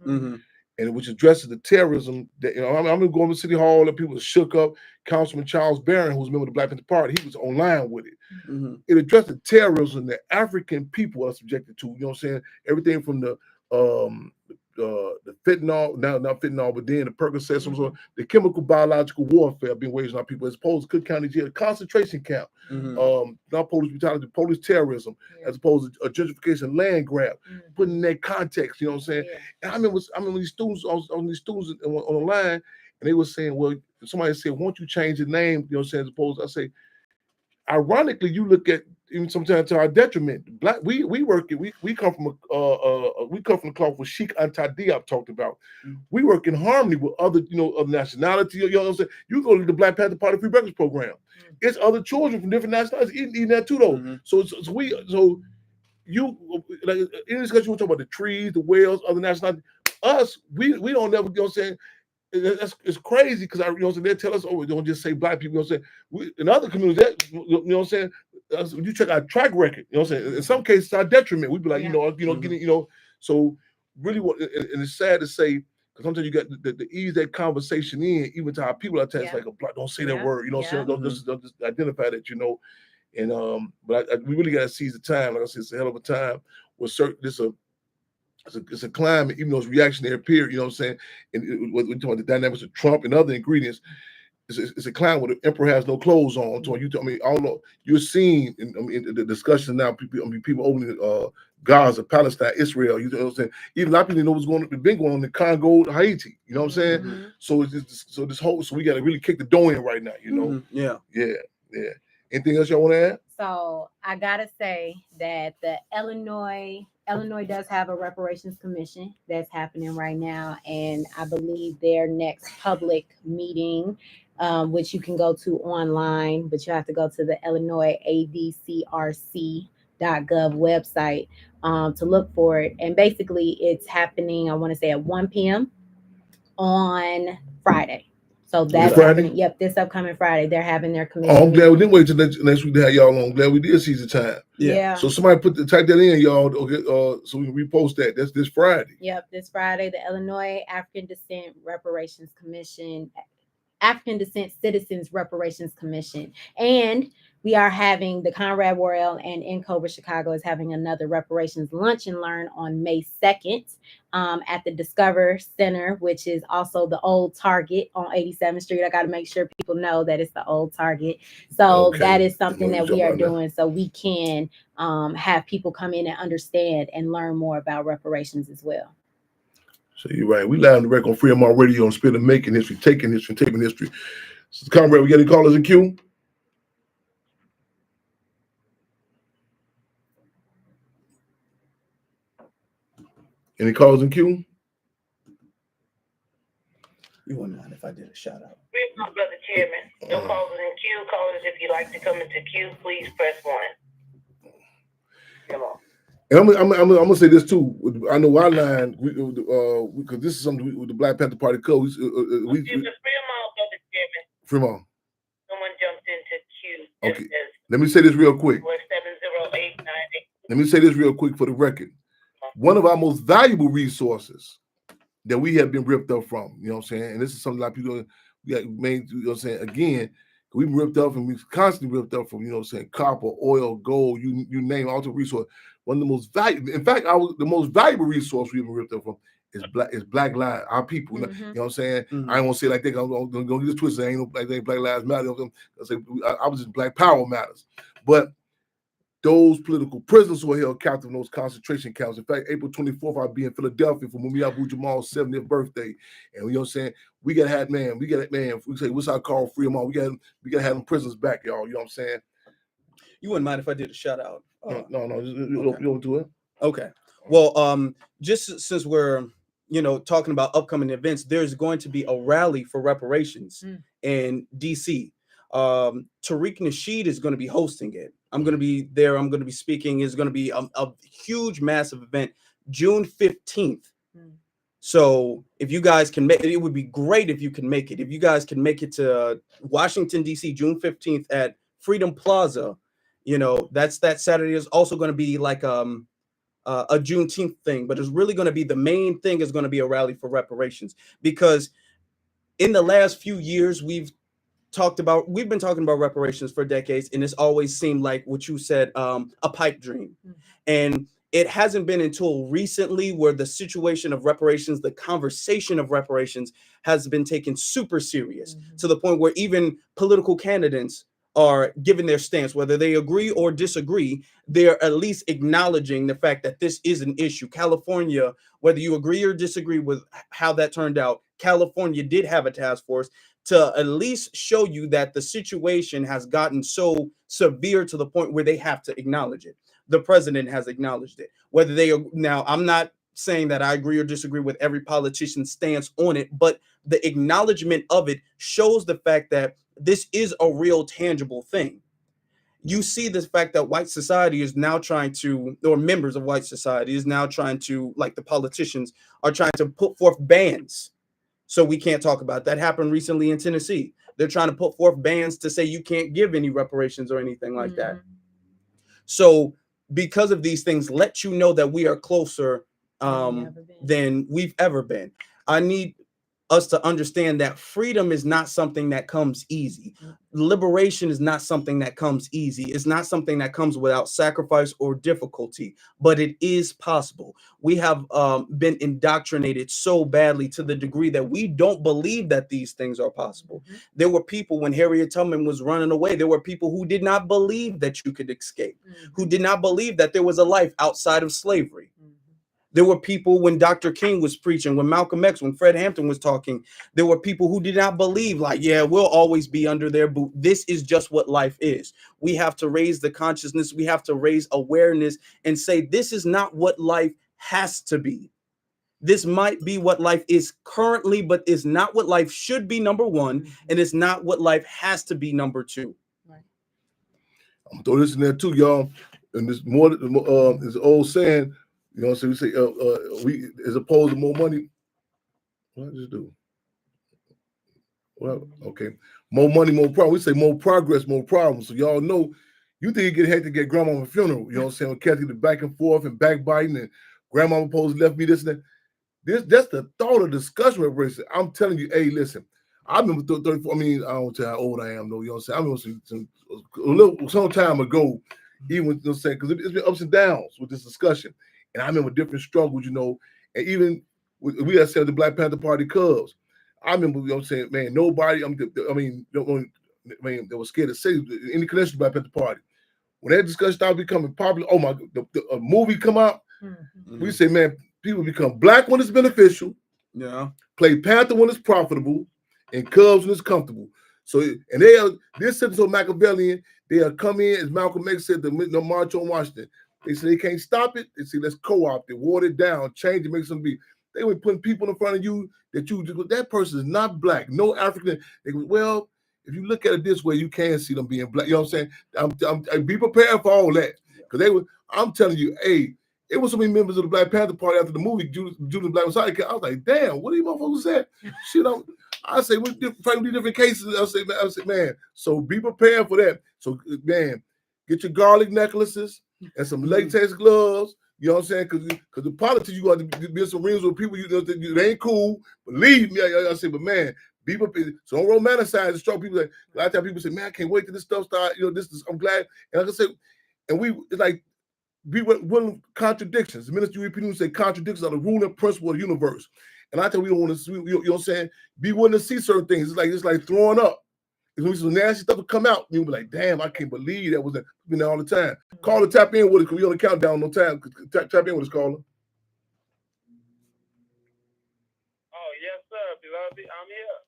and which addresses the terrorism that I'm gonna go to City Hall and people shook up. Councilman Charles Barron, who's a member of the Black Panther Party, he was online with it. It addressed the terrorism that African people are subjected to. You know what I'm saying? Everything from the fentanyl, not fentanyl, but then the Percocet, the chemical biological warfare being waged on our people, as opposed to Cook County Jail, concentration camp, not police brutality, police terrorism, as opposed to a gentrification, land grab, putting in that context. You know what I'm saying? And I remember these students on the line, and they were saying, well, somebody said, won't you change the name? You know what I'm saying? As opposed, I say, ironically, you look at even sometimes to our detriment. Black, we come from the cloth with Sheikh Anta Diop talked about. We work in harmony with other other nationality. You know what I'm saying? You go to the Black Panther Party Free Breakfast Program. It's other children from different nationalities eating that too though. So you like in this discussion we talk about the trees, the whales, other nationalities. Us, we don't never, you know what I'm saying? It's crazy because they tell us, oh, we don't just say black people. You know what I'm saying? In other communities, you know what I'm saying? You check our track record. You know what I'm saying? In some cases, it's our detriment. We'd be like, getting, so really, and it's sad to say because sometimes you got to ease that conversation in, even to our people. I tell you, it's like, don't say that word. You know what I'm saying? Don't just identify that. And but we really got to seize the time. Like I said, it's a hell of a time. With certain it's a climate, even though it's reactionary period, you know what I'm saying? And we're talking about the dynamics of Trump and other ingredients. It's a climate where the emperor has no clothes on. So you're seeing in the discussion now, people opening Gaza, Palestine, Israel. You know what I'm saying? Even a lot of people know what's been going on in Congo, Haiti. You know what I'm saying? So so we got to really kick the dough in right now. Yeah. Anything else y'all want to add? So I gotta say that the Illinois does have a reparations commission that's happening right now, and I believe their next public meeting, which you can go to online, but you have to go to the Illinois ADCRC.gov website to look for it. And basically, it's happening, I want to say at 1 p.m. on Friday. So that's happening. Yep, this upcoming Friday, they're having their commission. I'm glad we didn't wait till next week to have y'all on. I'm glad we did seize the time. Yeah. So somebody type that in, y'all. Okay, so we can repost that. That's this Friday. Yep, this Friday, the Illinois African Descent Citizens Reparations Commission. And we are having the Conrad Worrell and Encova Chicago is having another reparations lunch and learn on May 2nd at the Discover Center, which is also the old Target on 87th Street. I got to make sure people know that it's the old Target. So that is something that we are doing so we can have people come in and understand and learn more about reparations as well. So you're right. We live on the record on Fremont Radio on Spirit of Making History, Taking History, Taping History. So, Conrad, we got any callers in queue? Any calls in queue? You wouldn't mind if I did a shout out. My brother Chairman, no callers in queue. Callers, if you'd like to come into queue, please press 1. Come on. And I'm gonna say this too. I know our line, because this is something with the Black Panther Party code. It's a Fremont, brother Chairman. Fremont. Someone jumped into queue. Okay. Let me say this real quick. 70898. Let me say this real quick for the record. One of our most valuable resources that we have been ripped up from, you know what I'm saying? And this is something a lot of people, we got made, you know what I'm saying? Again, we've been ripped up and we've constantly ripped up from, you know what I'm saying, copper, oil, gold, you name all the resource. One of the most valuable, in fact, the most valuable resource we've been ripped up from is black lives, our people. You know what I'm saying? I ain't want to say it like that. I'm going to get this twisted. Ain't no black lives matter. I was just Black Power matters. But those political prisoners who are held captive in those concentration camps. In fact, April 24th, I'll be in Philadelphia for Mumia Abu Jamal's 70th birthday. And you know what I'm saying? We gotta have, man, if we say what's our call, free them all. We gotta have them prisoners back, y'all. You know what I'm saying? You wouldn't mind if I did a shout out? No, you don't do it. Okay. Well, just since we're talking about upcoming events, there's going to be a rally for reparations in DC. Tariq Nasheed is going to be hosting it. I'm going to be there. I'm going to be speaking. It's going to be a huge, massive event, June 15th. So if you guys can make it, it would be great if you can make it. If you guys can make it to Washington, D.C., June 15th at Freedom Plaza, that Saturday is also going to be like a Juneteenth thing, but it's really going to be the main thing is going to be a rally for reparations, because in the last few years, we've been talking about reparations for decades, and it's always seemed like what you said, a pipe dream. And it hasn't been until recently where the situation of reparations, the conversation of reparations has been taken super serious to the point where even political candidates are giving their stance, whether they agree or disagree, they're at least acknowledging the fact that this is an issue. California, whether you agree or disagree with how that turned out, California did have a task force to at least show you that the situation has gotten so severe to the point where they have to acknowledge it. The president has acknowledged it. Now, I'm not saying that I agree or disagree with every politician's stance on it, but the acknowledgement of it shows the fact that this is a real tangible thing. You see the fact that white society is now trying to, or members of white society is now trying to, like the politicians, are trying to put forth bans. So we can't talk about that. Happened recently in Tennessee. They're trying to put forth bans to say you can't give any reparations or anything like that. So because of these things, let you know that we are closer than we've ever been. I need us to understand that freedom is not something that comes easy. Liberation is not something that comes easy. It's not something that comes without sacrifice or difficulty, but it is possible. We have been indoctrinated so badly to the degree that we don't believe that these things are possible. There were people when Harriet Tubman was running away, there were people who did not believe that you could escape, who did not believe that there was a life outside of slavery. There were people when Dr. King was preaching, when Malcolm X, when Fred Hampton was talking, there were people who did not believe, like, yeah, we'll always be under their boot. This is just what life is. We have to raise the consciousness. We have to raise awareness and say, this is not what life has to be. This might be what life is currently, but is not what life should be, number one, and it's not what life has to be, number two. I'm gonna throw this in there too, y'all. And this more, this old saying, you know, so we say, we as opposed to more money. What did I just do? Well, okay, more money, more problem. We say more progress, more problems. So y'all know, you think you get hectic to get grandmama's funeral. You know what I'm saying? When Kathy the back and forth and backbiting, and grandmama supposed left me this and that. That's the thought of discussion reparation. I'm telling you, hey, listen, I remember 34. I mean, I don't tell how old I am though. You know what I'm saying? I remember some time ago, even with, you know what I'm saying, because it's been ups and downs with this discussion, and I remember different struggles, you know, and even we had said the Black Panther Party Cubs. I remember, you know what I'm saying, man, nobody. I mean, they were scared to say any connection to Black Panther Party. When that discussion started becoming popular, oh my, a movie come out, we say, man, people become black when it's beneficial, play Panther when it's profitable, and Cubs when it's comfortable. So, and they are this is so Machiavellian. They'll come in, as Malcolm X said, the March on Washington. They say they can't stop it. They say let's co-opt it, water it down, change it, make something be. They were putting people in front of you that person is not black, no African. They go, well, if you look at it this way, you can see them being black. You know what I'm saying? I'm be prepared for all that. Because they were, I'm telling you, hey, it was so many members of the Black Panther Party after the movie, Judas Black Messiah. I was like, damn, what are you motherfuckers said? Shit, I say, we fighting different cases. I say, man, so be prepared for that. So, man, get your garlic necklaces and some latex gloves. You know what I'm saying? Because the politics, you got to be in some rings with people, you know, they ain't cool. Believe me, I say, but man, be prepared. So don't romanticize the struggle. People, like, a lot of times people say, man, I can't wait till this stuff start. You know, I'm glad. And like I said, and it's like, we were contradictions. The minister repeating say contradictions are the ruling principle of the universe. And I tell we don't want to, you know what I'm saying? Be willing to see certain things. It's like throwing up. If we some nasty stuff will come out, you'll be like, damn, I can't believe that was that. Been there all the time. Caller, tap in with us because we on the countdown no time. Tap in with us, caller. Oh, yes, sir, beloved. I'm here.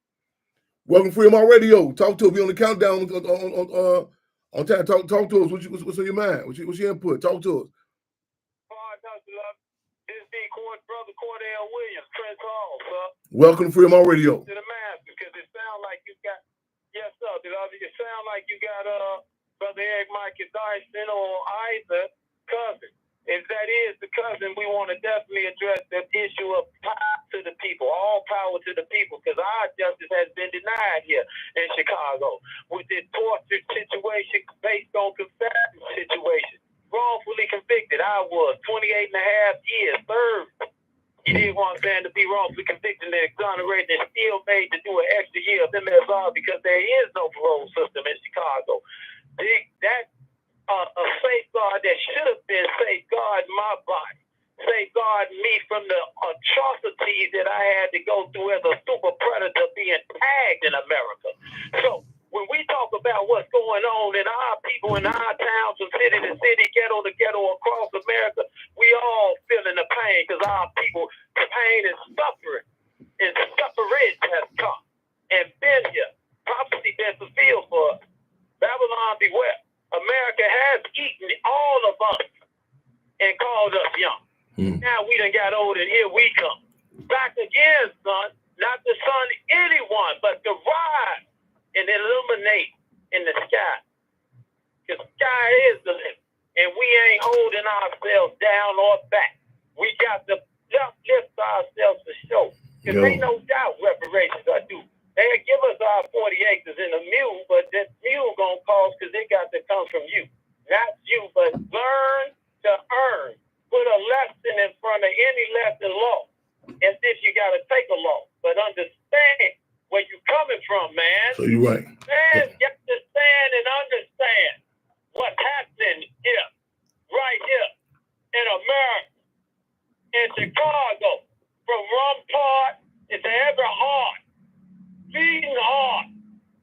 Welcome, Freedom on Radio. Talk to us. We on the countdown on time. Talk to us. What's on your mind? What's your input? Talk to us. This be Brother Cordell Williams, Prince Hall, sir. Welcome to Freedom on Radio. To the master, because it sounds like you got, yes, sir, beloved. It sounds like you got Brother Eric Michael Dyson or either cousin. If that is the cousin, we want to definitely address the issue of power to the people, all power to the people, because our justice has been denied here in Chicago with this torture situation based on confession situation. Wrongfully convicted, I was 28 and a half years served. You didn't want to be wrongfully convicted and exonerated and still made to do an extra year of MSR because there is no parole system in Chicago. That a safeguard that should have been safeguarding my body, safeguarding me from the atrocities that I had to go through as a super predator being tagged in America. So when we talk about what's going on in our people, in our towns, from city to city, ghetto to ghetto across America, we all feeling the pain because our people, pain and suffering has come and been here. Prophecy been fulfilled for us. Babylon beware. America has eaten all of us and called us young. Now we done got old and here we come. Back again, son, not to sun anyone, but to rise and illuminate in the sky. Because the sky is the limit. And we ain't holding ourselves down or back. We got to lift ourselves to show. Because ain't no doubt reparations are due. They'll give us our 40 acres in a mule, but that mule gonna cost because it got to come from you. Not you, but learn to earn. Put a lesson in front of any lesson law. As if you gotta take a law. But understand where you coming from, man. So you're right. Man, get to stand and understand what's happening here, right here in America, in Chicago, from Rumpart into every heart. Beating hard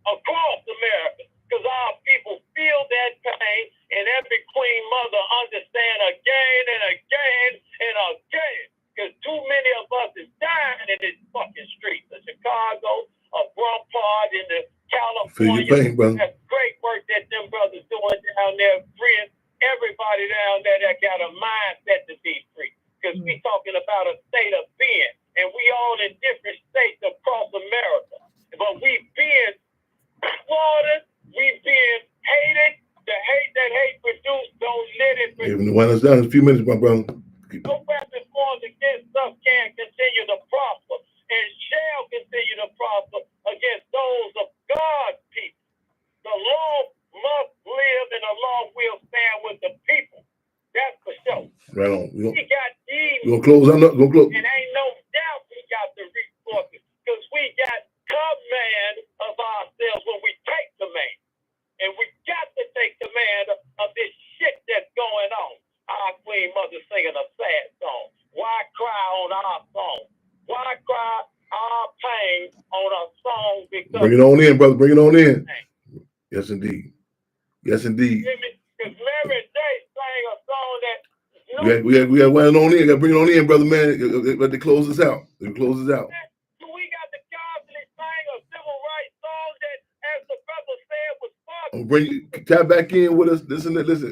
across America because our people feel that pain and every queen mother understand again and again and again because too many of us is dying in this fucking streets of Chicago, of Rumpart, into California. Feel your pain, brother. That's great work that them brothers doing down there, freeing everybody down there that got a mindset to be free because we talking about a state of being and we all in different states across America. But we being slaughtered, we being hated. The hate that hate produced, don't let it produce. Even the one that's down in a few minutes, my brother. No weapon formed against us can continue to prosper and shall continue to prosper against those of God's people. The law must live and the law will stand with the people. That's for sure. Right on. We got these. We're gonna close. I'm not gonna close. And ain't no doubt we got the resources because we got Cub Man Bring it on in, brother. Bring it on in. Yes, indeed. Yes, indeed. Because Mary J sang a song that We got one on in. Got to bring it on in, brother, man. But they close us out. They close us out. we got the guys that sang a civil rights song that, as the brother said, was fun. I'm bring you tap back in with us. Listen. Yes,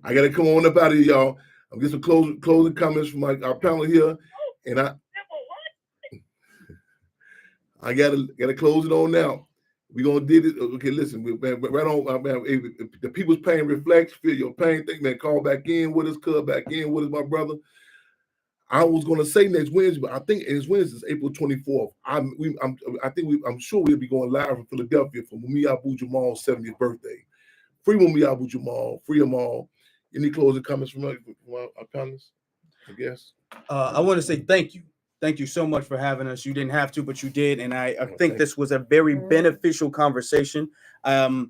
I gotta come on up out of here, y'all. I'm getting some closing comments from our panel here, and I gotta close it on now. We gonna did it. Okay, listen, right on. Man, if the people's pain reflects. Feel your pain. Think, man, call back in with us. Call back in with us, my brother. I was gonna say next Wednesday, but I think it's Wednesday, it's April 24th. I'm sure we'll be going live from Philadelphia for Mumia Abu Jamal's 70th birthday. Free Mumia Abu Jamal. Free them all. Any closing comments from our panelists? I guess. I want to say thank you. Thank you so much for having us. You didn't have to, but you did, and I think this was a very beneficial conversation. The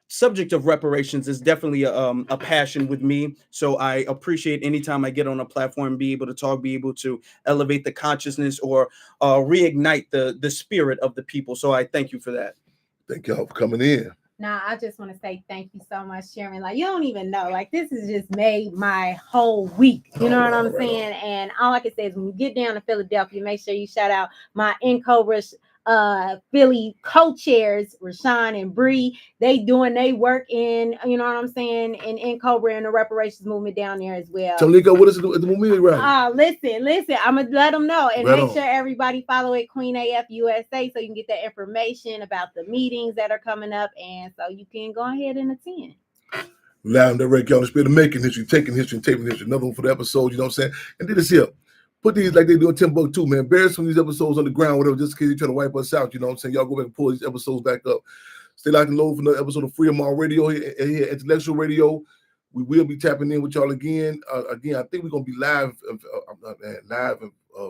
subject of reparations is definitely a passion with me. So I appreciate anytime I get on a platform, be able to talk, be able to elevate the consciousness or reignite the spirit of the people. So I thank you for that. Thank y'all for coming in. Now, I just want to say thank you so much, Chairman. Like, you don't even know. Like, this has just made my whole week. You know what I'm saying? And all I can say is when you get down to Philadelphia, make sure you shout out my NCOBRA Philly co-chairs, Rashawn and Bree. They doing their work in, you know what I'm saying, in NCOBRA and the reparations movement down there as well. Tamika, what is it at the movement rally? Listen, I'm gonna let them know and Right make on. sure everybody follow it, Queen AF USA, so you can get that information about the meetings that are coming up, and so you can go ahead and attend. Live and direct, y'all. The spirit of making history, taking history, and taping history. Another one for the episode, you know what I'm saying? And do this here. Put these like they do in Timbuktu, man. Bury some of these episodes on the ground, whatever, just in case you're trying to wipe us out, you know what I'm saying? Y'all go back and pull these episodes back up. Stay locked and low for another episode of Freedom on Radio here at Intellectual Radio. We will be tapping in with y'all again. I think we're going to be live in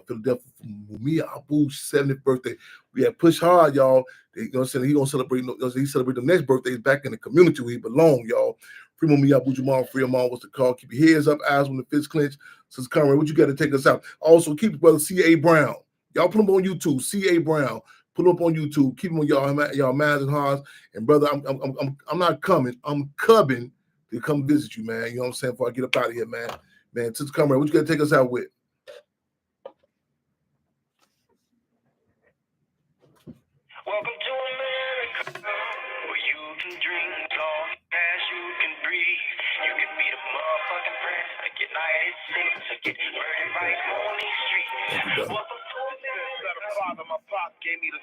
Philadelphia for Mumia Abu's 70th birthday. We had Push Hard, y'all. You know what I'm saying? He's going to celebrate, he celebrate the next birthday. He's back in the community where he belongs, y'all. Free Mumia Abu Jamal, free them all. What's the call? Keep your heads up, eyes when the fists clench. Sister Conrad, what you got to take us out? Also, keep brother C.A. Brown. Y'all put him on YouTube. C.A. Brown. Put him up on YouTube. Keep him on y'all minds and hearts. And brother, I'm not coming. I'm coming to come visit you, man. You know what I'm saying? Before I get up out of here, man. Man, Sister Conrad, what you got to take us out with? Welcome to America, where you can drink all as you can breathe. You can be the motherfucking president, United States, or get murdered right on these streets. Welcome to America. My pop gave me the